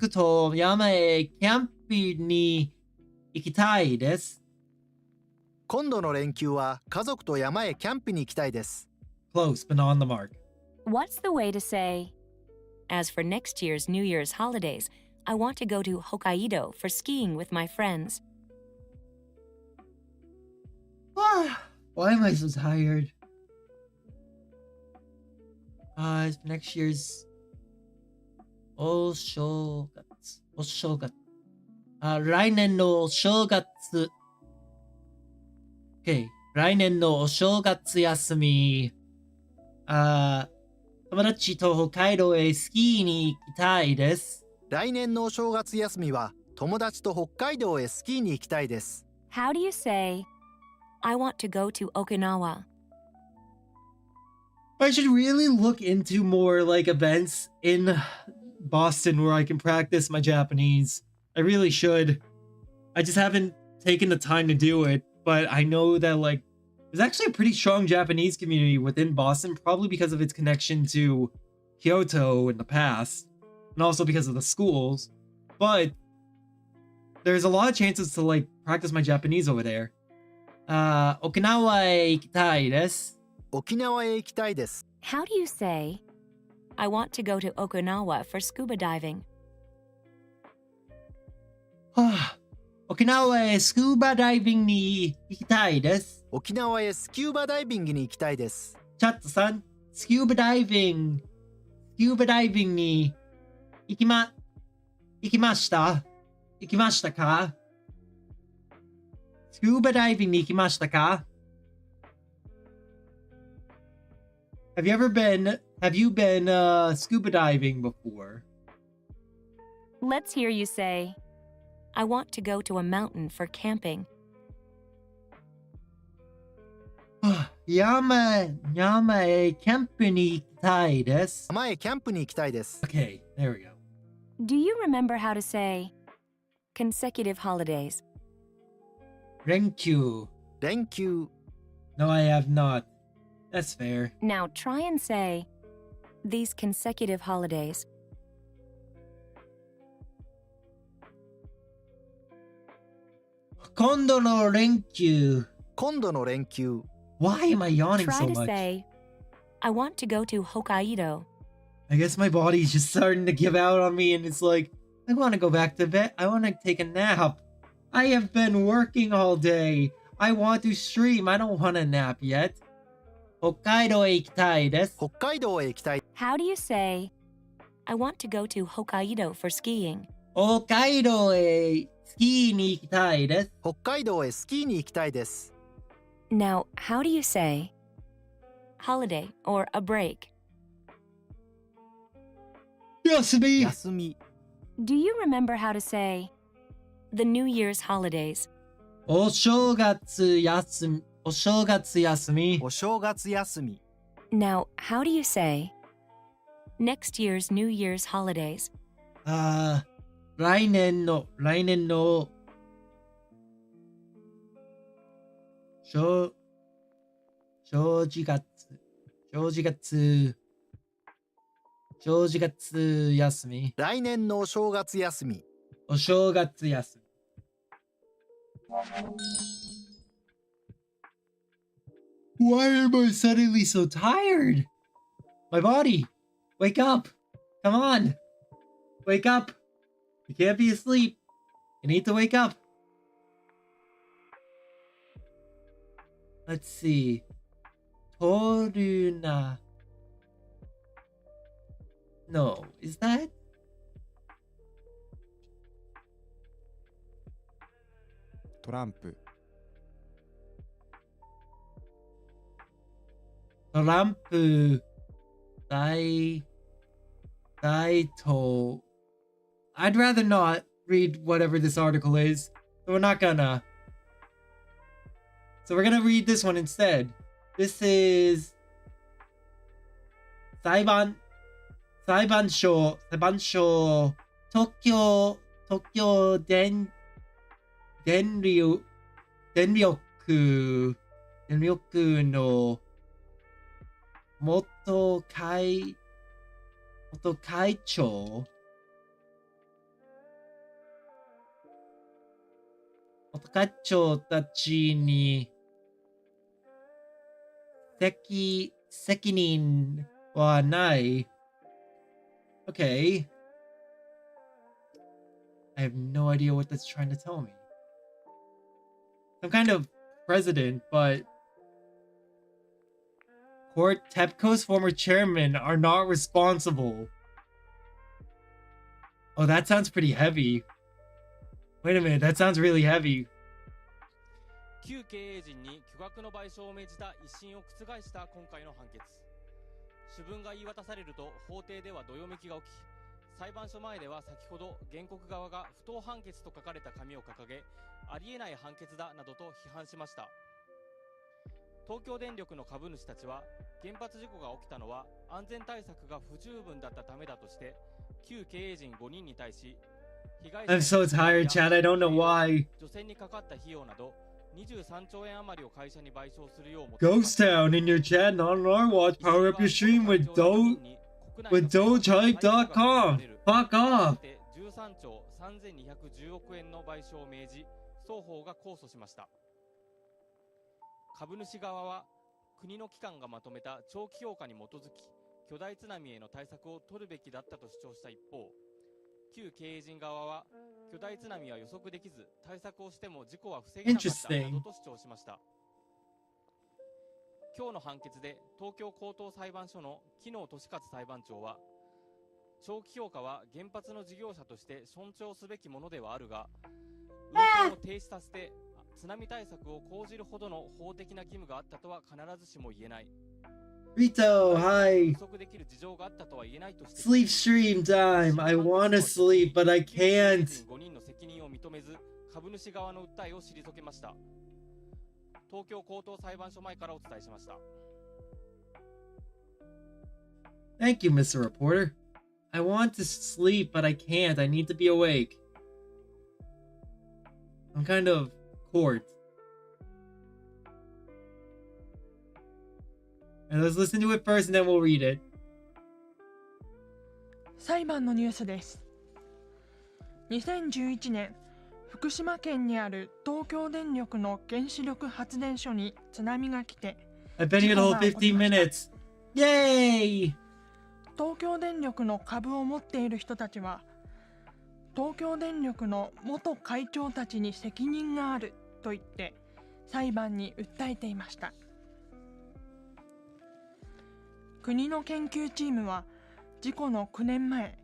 S1: と山へキャンプに行きたいです。
S3: 今度の連休は家族と山へキャンプに行きたいです。
S1: Close, but not on the mark.
S2: What's the way to say, as for next year's New Year's holidays, I want to go to Hokkaido for skiing with my friends?
S1: Why am I so tired? Next year's お正月。来年のお正月。Okay. 来年のお正月休み。友達と北海道へスキーに行きたいです。
S3: 来年のお正月休みは友達と北海道へスキーに行きたいです。
S2: How do you say, I want to go to Okinawa?
S1: I should really look into more like events in Boston where I can practice my Japanese. I really should. I just haven't taken the time to do it, but I know that like there's actually a pretty strong Japanese community within Boston, probably because of its connection to Kyoto in the past, and also because of the schools. But there's a lot of chances to like practice my Japanese over there. Okinawaへ行きたいです。
S3: 沖縄へ行きたいです。
S2: How do you say, I want to go to Okinawa for scuba diving?
S1: 沖縄へスキューバダイビングに行きたいです。
S3: 沖縄へスキューバダイビングに行きたいです。
S1: チャットさん、スキューバダイビングに行きましたか？スキューバダイビングに行きましたか？ Have you been scuba diving before?
S2: Let's hear you say, I want to go to a mountain for camping.
S1: 山へキャンプに行きたいです。
S3: 山へキャンプに行きたいです。
S1: Okay, there we go.
S2: Do you remember how to say consecutive holidays?
S1: 連休. No, I have not. That's fair.
S2: Now try and say these consecutive holidays.
S1: 今度の連休. Why am I yawning
S2: Try
S1: so
S2: to
S1: much?
S2: say, I want to go to Hokkaido.
S1: I guess my body's just starting to give out on me and it's like, I want to go back to bed. I want to take a nap. I have been working all day. I want to stream. I don't want to nap yet. 北海道へ行きたいです。
S2: How do you say, I want to go to Hokkaido for skiing?
S1: 北海道へスキーに行きたいです。
S2: Now, how do you say holiday or a break?
S1: 休み。
S2: Do you remember how to say the New Year's holidays?
S1: お正月休み。
S2: Now, how do you say next year's New Year's holidays?
S1: 来年の正月休み。
S3: 来年のお正月休み。
S1: お正月休み。Why am I suddenly so tired? My body, wake up. Come on. Wake up. You can't be asleep. You need to wake up. Let's see. Toruna. No, is that?
S5: Trump.
S1: トランプ大統 I'd rather not read whatever this article is. So we're not gonna. So we're gonna read this one instead. This is 裁判所東京電力の元会長たちに責任はない。Okay. I have no idea what that's trying to tell me. Some kind of president, but Court TEPCO's former chairman are not responsible. Oh, that sounds pretty heavy. Wait a minute, that sounds really heavy.
S6: 旧経営陣に巨額の賠償を命じた一審を覆した今回の判決。主文が言い渡されると法廷ではどよめきが起き、裁判所前では先ほど原告側が不当判決と書かれた紙を掲げ、ありえない判決だなどと批判しました。東京電力の株主たちは原発事故が起きたのは安全対策が不十分だったためだとして旧経営陣5人に対し被害者
S1: I'm so tired, Chad. I don't know why.
S6: 除染にかかった費用など23兆円余りを会社に賠償するよう求めまし
S1: Ghost
S6: た。
S1: Town in your chat, not on our watch. Power up your stream with Dogehype.com. Fuck off.
S6: 13兆3210億円の賠償を命じ、双方が控訴しました。株主側は国の機関がまとめた長期評価に基づき巨大津波への対策を取るべきだったと主張した一方、旧経営陣側は巨大津波は予測できず対策をしても事故は防げなかったなどと主張しました。今日の判決で東京高等裁判所の木野俊勝裁判長は、長期評価は原発の事業者として尊重すべきものではあるが、運転を停止させて津波対策を講じるほどの法的な義務があったとは必ずしも言えない。
S1: Rito, hi.
S6: 不足できる事情があったとは言えないとして、
S1: Sleep stream time. I wanna sleep, but I can't.
S6: 5人の責任を認めず、株主側の訴えを退けました。東京高等裁判所前からお伝えしました。
S1: Thank you, Mr. Reporter. I want to sleep, but I can't. I need to be awake. I'm kind of bored. And let's listen to it first and then we'll read it.
S7: 裁判のニュースです。2011年、福島県にある東京電力の原子力発電所に津波が来て、
S1: I've been here the whole 15 minutes. Yay!
S7: 東京電力の株を持っている人たちは、東京電力の元会長たちに責任があると言って裁判に訴えていました。国の研究チームは事故の9年前、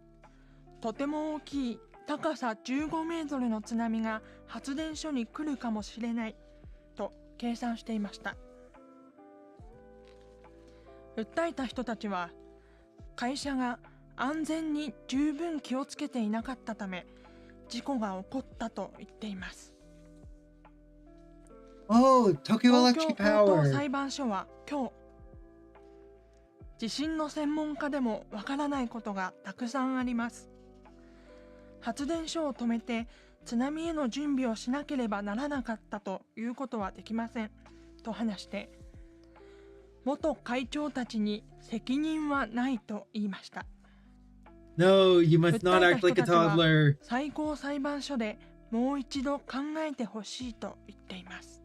S7: とても大きい高さ15メートルの津波が発電所に来るかもしれないと計算していました。訴えた人たちは、会社が安全に十分気をつけていなかったため事故が起こったと言っています。
S1: Oh, Tokyo
S7: 東
S1: Electric
S7: 京高等
S1: Power.
S7: 裁判所は今日、地震の専門家でもわからないことがたくさんあります。発電所を止めて津波への準備をしなければならなかったということはできませんと話して、元会長たちに責任はないと言いました。
S1: No, you must not
S7: 訴え
S1: act
S7: た
S1: like
S7: 人
S1: a
S7: たちは
S1: toddler.
S7: 最高裁判所でもう一度考えてほしいと言っています。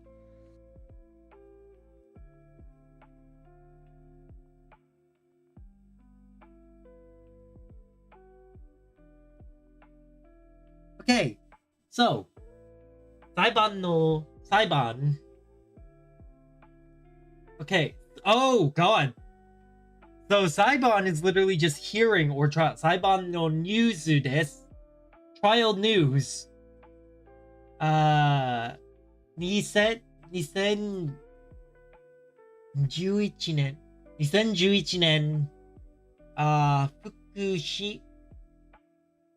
S1: Okay, so Saiban no Saiban. Okay. Oh God. So Saiban is literally just hearing or trial. Saiban no news desu. Trial news. 2011年。2011年。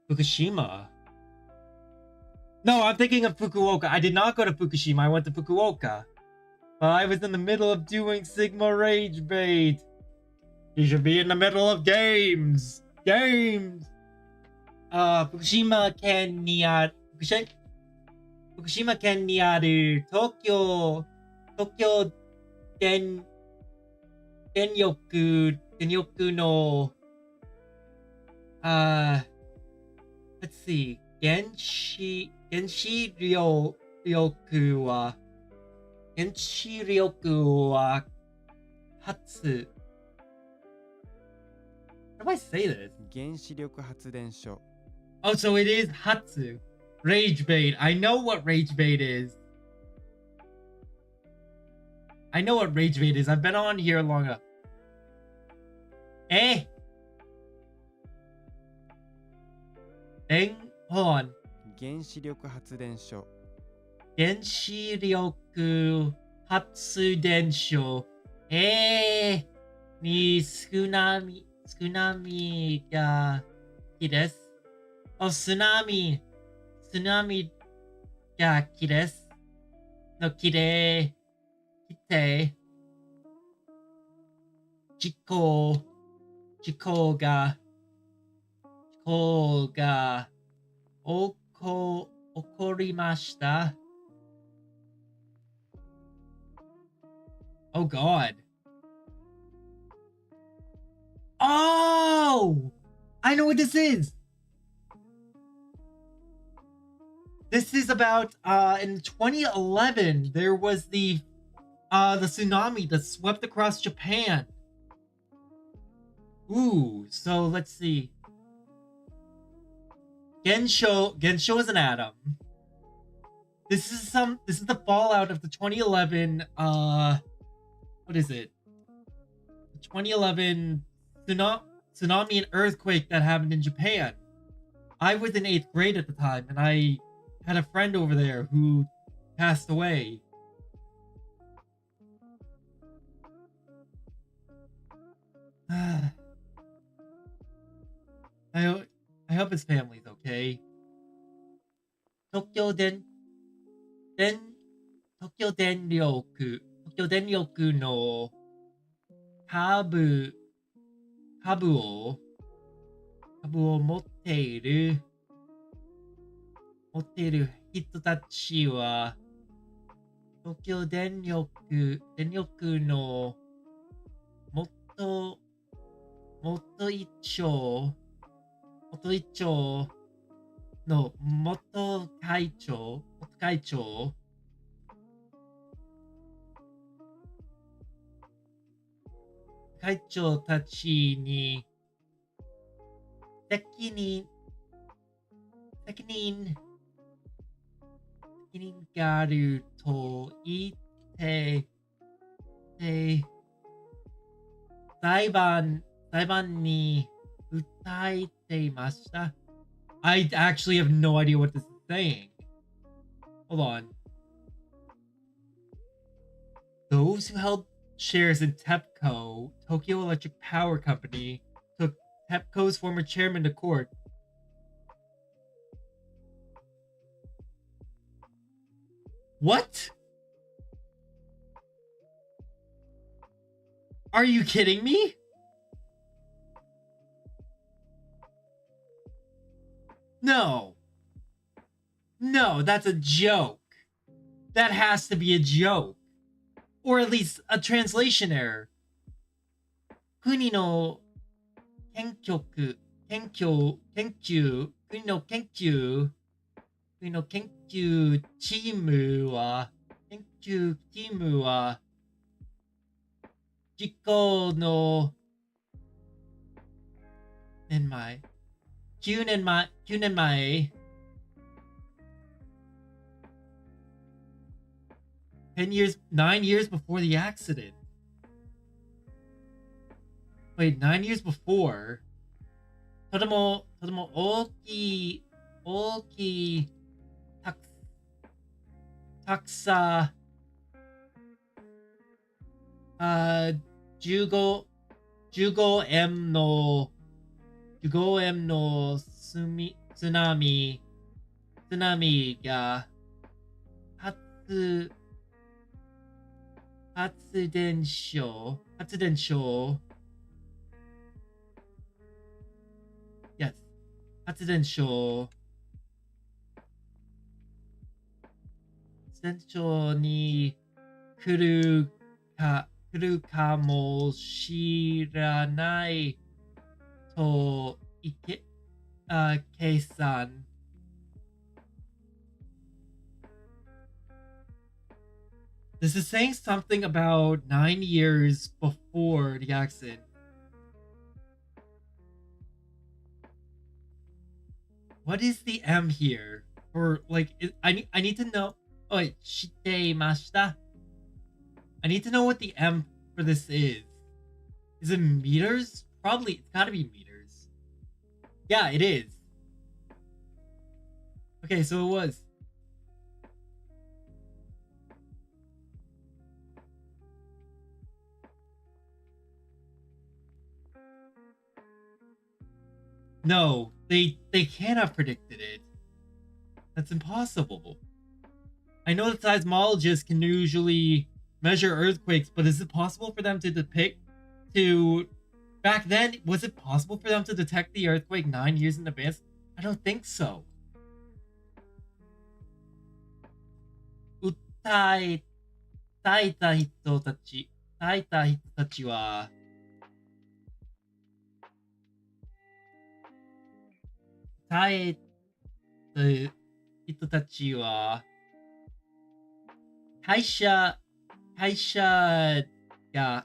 S1: Fukushima. No, I'm thinking of Fukuoka. I did not go to Fukushima. I went to Fukuoka. But I was in the middle of doing Sigma Rage Bait. You should be in the middle of games. Games. Fukushima ken ni aru Tokyo Denyoku no let's see. Genshi Ryoku wa Hatsu. How do I say this?
S5: 原子力発電所
S1: Oh, so it is Hatsu. Rage bait. I know what rage bait is. I know what rage bait is. I've been on here long enough. Eh? Hold on.
S5: 原子力発電所
S1: 原子力発電所に少なみがきです。津波がきです。のきて事故が起こりました。Oh God. Oh! I know what this is! This is about, in 2011, there was the tsunami that swept across Japan. Ooh, so let's see. Gensho is an atom. This is the fallout of the 2011, what is it? 2011 tsunami and earthquake that happened in Japan. I was in 8th grade at the time, and I had a friend over there who passed away. I hope his family's okay. Tokyo Denryoku no株を持っている人たちは東京電力の元一長の元会長たちに責任があると言って裁判に訴えていました。I actually have no idea what this is saying. Hold on. Those who held shares in TEPCO, Tokyo Electric Power Company, took TEPCO's former chairman to court. What? Are you kidding me? No, that's a joke. That has to be a joke. Or at least a translation error. 国の研究チームは事故の9年前9 years before the accident. Wait, 9 years before? とても大きいたくさ15M の津波が発電所 Yes 発電所に来るかもしれないと計算This is saying something about 9 years before the accident. What is the M here? Or like, I need to know. Oh wait, 知っていました. I need to know what the M for this is. Is it meters? Probably, it's gotta be meters. Yeah, it is. Okay, so it was. No, they can't have predicted it. That's impossible. I know that seismologists can usually measure earthquakes, but is it possible for them to to back then, was it possible for them to detect the earthquake 9 years in advance? I don't think so. 訴えた人たちは、訴えた人たちは、会社が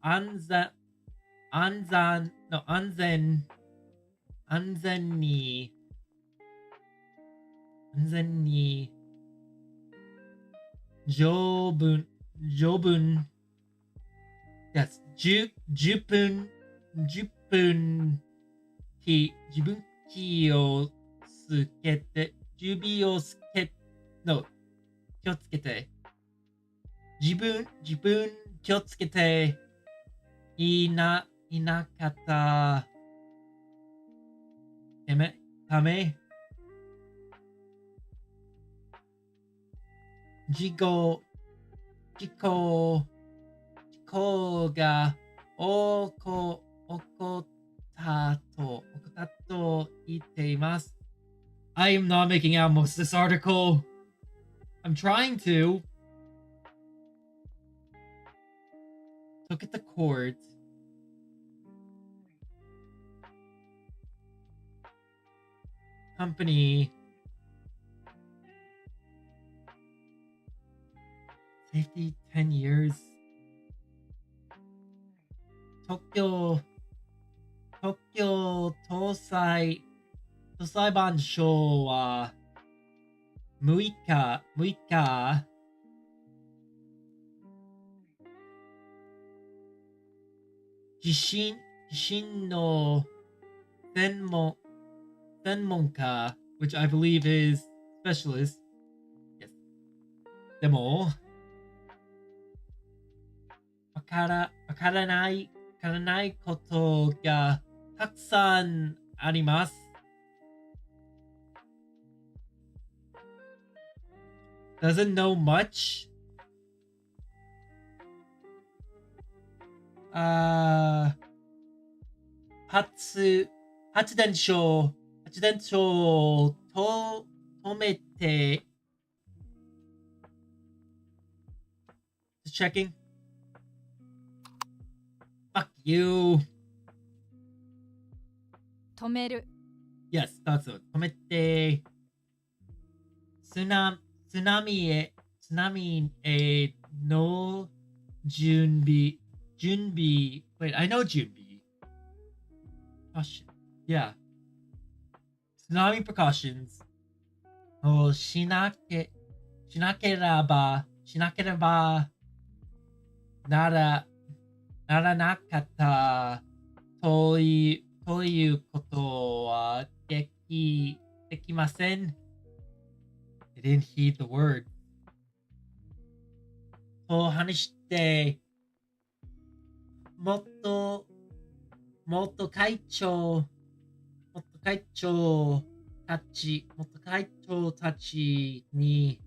S1: 安全に、十分、yes, 10分気をつけて、no, 気をつけて、自分気をつけていなかったため、事故が起こったと言っています。I am not making out most of this article. I'm trying to. Look at the chords. Company. Safety 10 years. Tokyo 裁判所は6日地震の専門家 which I believe is specialist. Yes. でもわからないことがたくさんあります。Doesn't know much. 発電所を止めて Just checking. Fuck you.
S8: 止める。
S1: Yes, 止めて津波への準備 Wait, I know 準備 Caution. Yeah. Tsunami precautions をしなければならなかったということはできません。I didn't heed the word. と話して、元会長たちに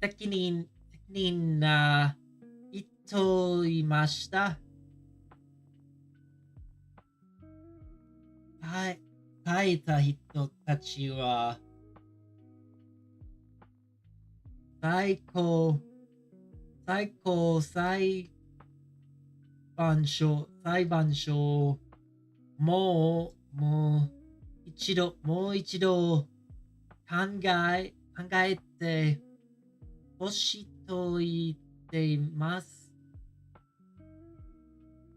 S1: 責任が言っていました。書いた人たちは最高裁判所もう一度考えてほしいと言っています。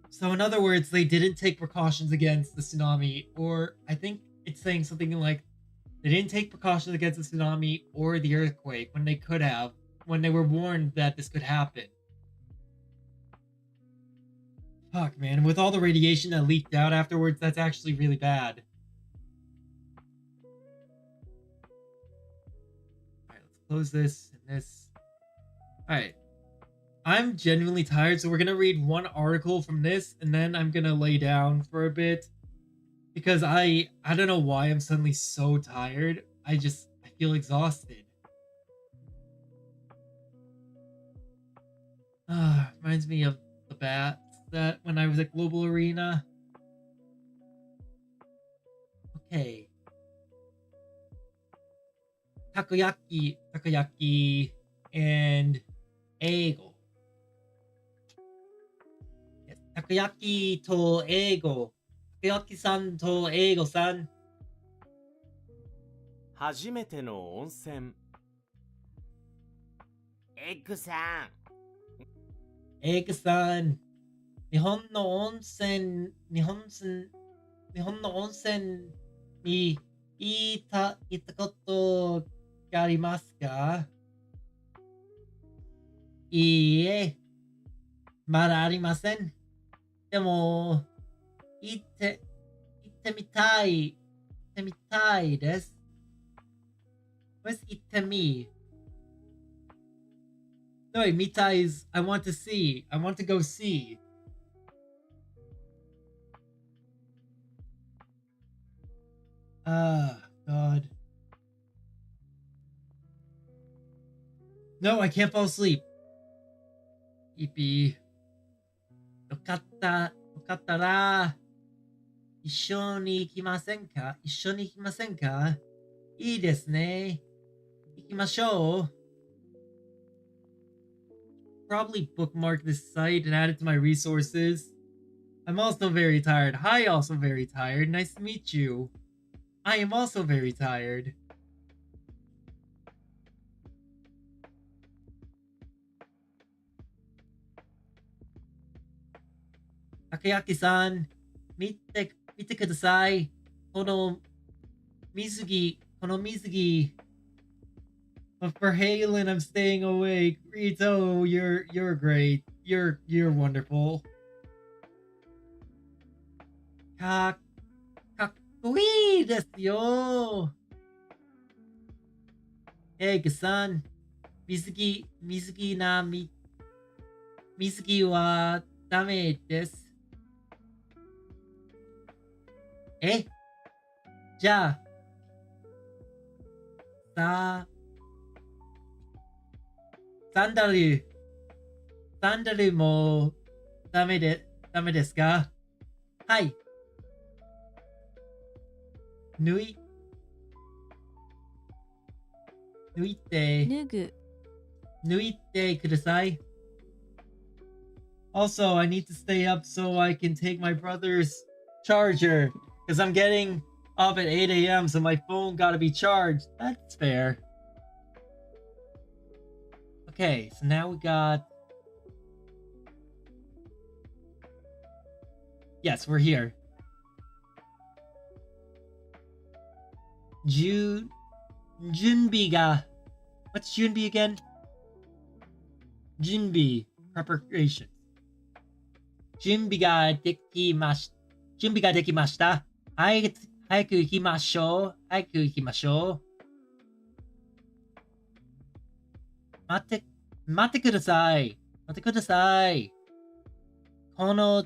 S1: So in other words, they didn't take precautions against the tsunami, or I think it's saying something like they didn't take precautions against the tsunami or the earthquake when they could have, when they were warned that this could happen. Fuck, man. With all the radiation that leaked out afterwards, that's actually really bad. Alright, let's close this and this. Alright. I'm genuinely tired, so we're gonna read one article from this, and then I'm gonna lay down for a bit. Because I don't know why I'm suddenly so tired. I feel exhausted. Reminds me of the bats that when I was at Global Arena. Okay. Takoyaki, and Eigo. Yes, takoyaki to Eigo. Takoyaki-san to Eigo-san.
S8: 初めての温泉。エッグさん。
S1: Eigo-san. 日本の温泉に行ったことがありますか？いいえ、まだありません。でも、行ってみたいです。What's 行ってみ? No, 見たい is I want to see. I want to go see. God. No, I can't fall asleep. Sleepy. よかったら、一緒に行きませんか？いいですね。行きましょう。Probably bookmark this site and add it to my resources. I'm also very tired. Hi, also very tired. Nice to meet you. I am also very tired. Takoyaki-san, 見てください。この水着。But for Halen, I'm staying awake. Rito, you're great. You're wonderful. かっこいいですよ。エグさん、水着はダメです。じゃあ、サンダルもダメですか？はい。脱いてください。Also, I need to stay up so I can take my brother's charger because I'm getting up at 8 a.m. so my phone gotta be charged. That's fair. Okay, so now we got... Yes, we're here. Junbi ga... What's Junbi again? Junbi. Preparation. Junbi ga dekimashita. 早く行きましょう。待ってください。この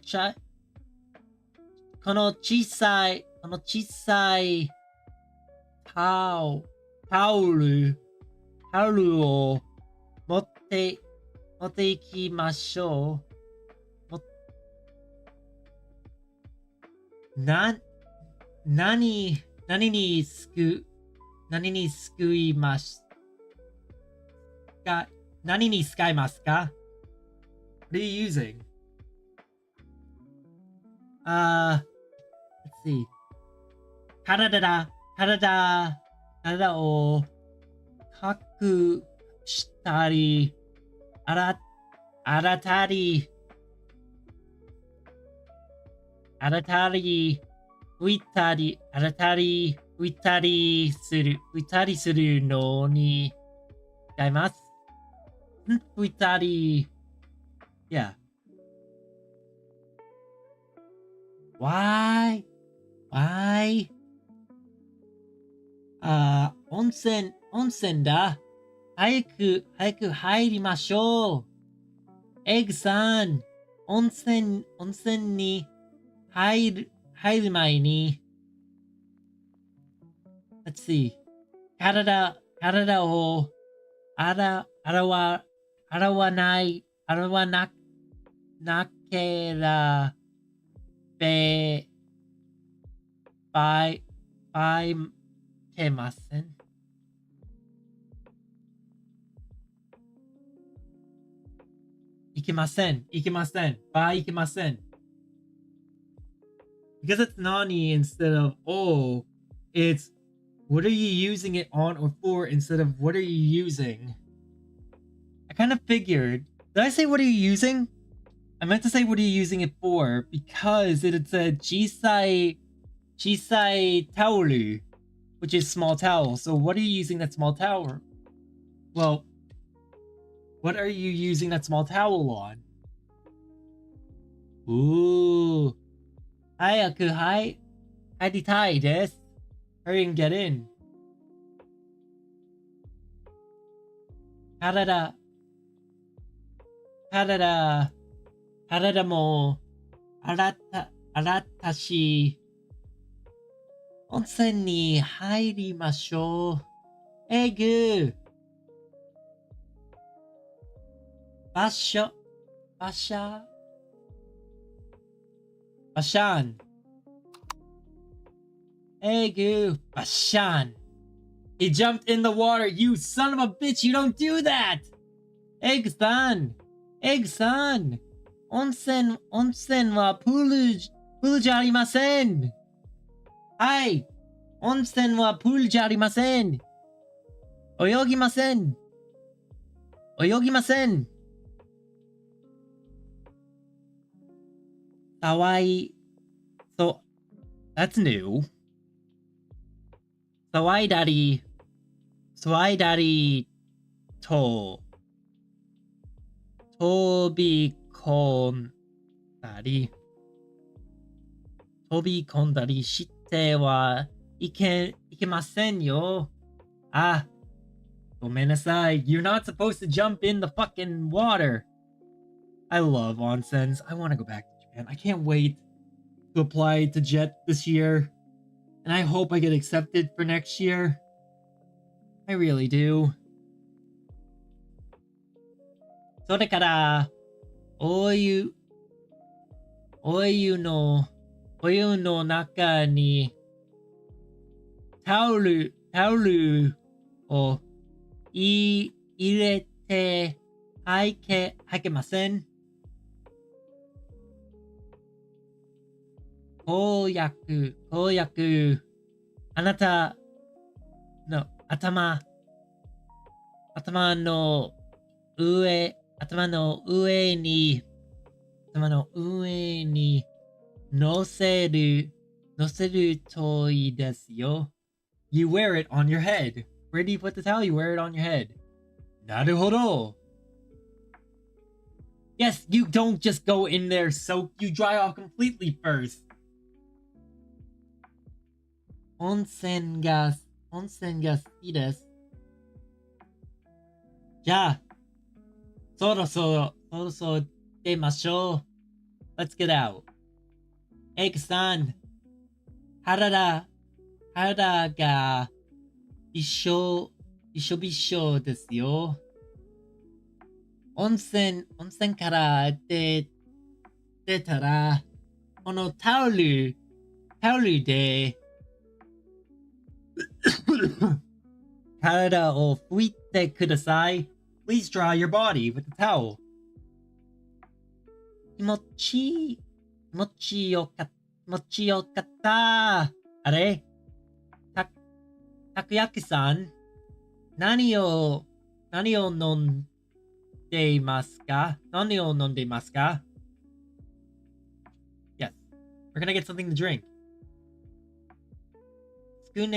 S1: 小さいタオルを持っていきましょう。何に救いますか？何に使いますか？ What are you using? Let's see. 体を隠したり、洗ったり、拭いたりするのに使います。拭いたり。Yeah. Why? 温泉だ。早く入りましょう。エグさん、温泉に入る前に、Let's see. 体を洗わなけらべばいけません。いけません。いけません。ばいけません。Because it's nani instead of oh, it's what are you using it on or for instead of what are you using? I kind of figured. Did I say what are you using? I meant to say what are you using it for because it had said jisai taolu, which is small towel. So what are you using that small towel? Well, what are you using that small towel on? Ooh. Hayaku hairitai desu. Hurry and get in. Harada mo arata shi onsen ni hairimashou. Egu. Bashan. Egu. Bashan. He jumped in the water. You son of a bitch. You don't do that. Egg-san. Egg-san. Onsen wa puluじゃありません。はい。温泉はプールじゃありません。泳ぎません。泳ぎません。So, that's new. Swaidari to 飛び込んだりしてはいけませんよ。あ、ごめんなさい。You're not supposed to jump in the fucking water. I love onsens. I want to go back to Japan. I can't wait to apply to JET this year. And I hope I get accepted for next year. I really do. それから、お湯の中にタオルを入れてはいけません。公約。あなたの頭の上に乗せるといいですよ。You wear it on your head. Where do you put the towel? You wear it on your head. なるほど。Yes, you don't just go in there soak. You dry off completely first. 温泉が好きです。じゃあ、そろそろ出ましょう。Let's get out. エグさん、体がびしょですよ。温泉から出たら、このタオルで体を拭いてください。Please dry your body with the towel. 気持ちよかった。あれたこ焼きさん、何を飲んでいますか？ Yes, we're gonna get something to drink. すく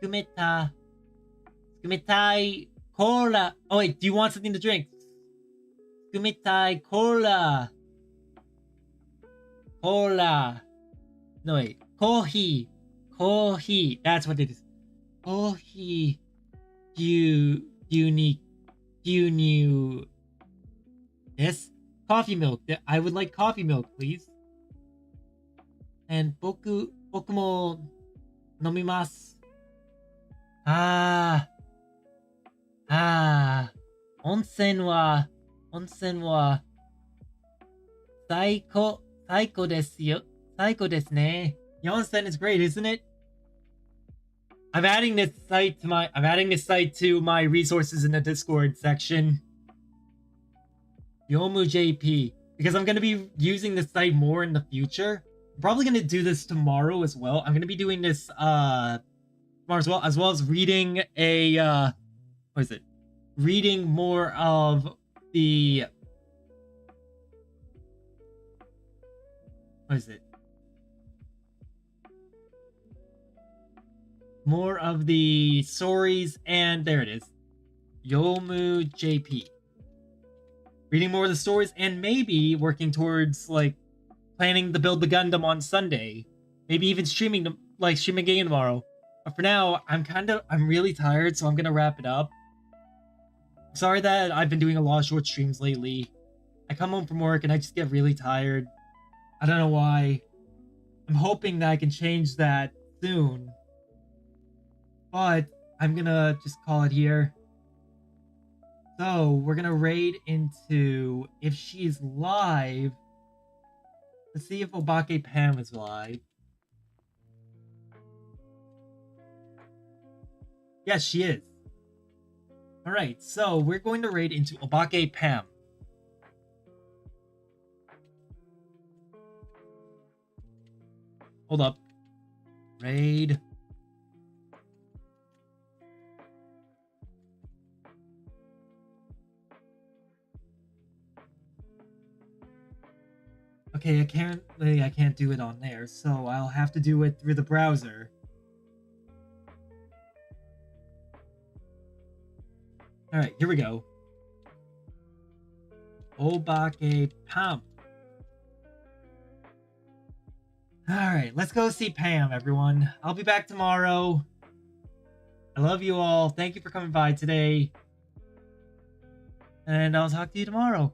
S1: めたいコーラ。Oh wait, do you want something to drink? すくめたいコーラ。No wait, コーヒー。That's what it is. コーヒー、牛乳です。Coffee milk. I would like coffee milk, please. And 僕も飲みます。温泉は Psycho desu yo. Psycho desu ne. Yonsen is great, isn't it? I'm adding this site to my resources in the Discord section. Yomu JP. Because I'm gonna be using this site more in the future. I'm probably gonna do this tomorrow as well. I'm gonna be doing this tomorrow as well as reading a what is it? Reading more of the what is it? More of the stories, and there it is. Yomu JP. Reading more of the stories, and maybe working towards like planning to build the Gundam on Sunday. Maybe even streaming a game tomorrow. But for now, I'm really tired, so I'm gonna wrap it up. Sorry that I've been doing a lot of short streams lately. I come home from work and I just get really tired. I don't know why. I'm hoping that I can change that soon. But I'm gonna just call it here. So we're gonna raid into if she's live. Let's see if Obake Pam is live. Yes, she is. Alright, so we're going to raid into Obake Pam. Hold up. Raid. Okay, I can't do it on there, so I'll have to do it through the browser. Alright, here we go. Obake Pam. Alright, let's go see Pam, everyone. I'll be back tomorrow. I love you all. Thank you for coming by today. And I'll talk to you tomorrow.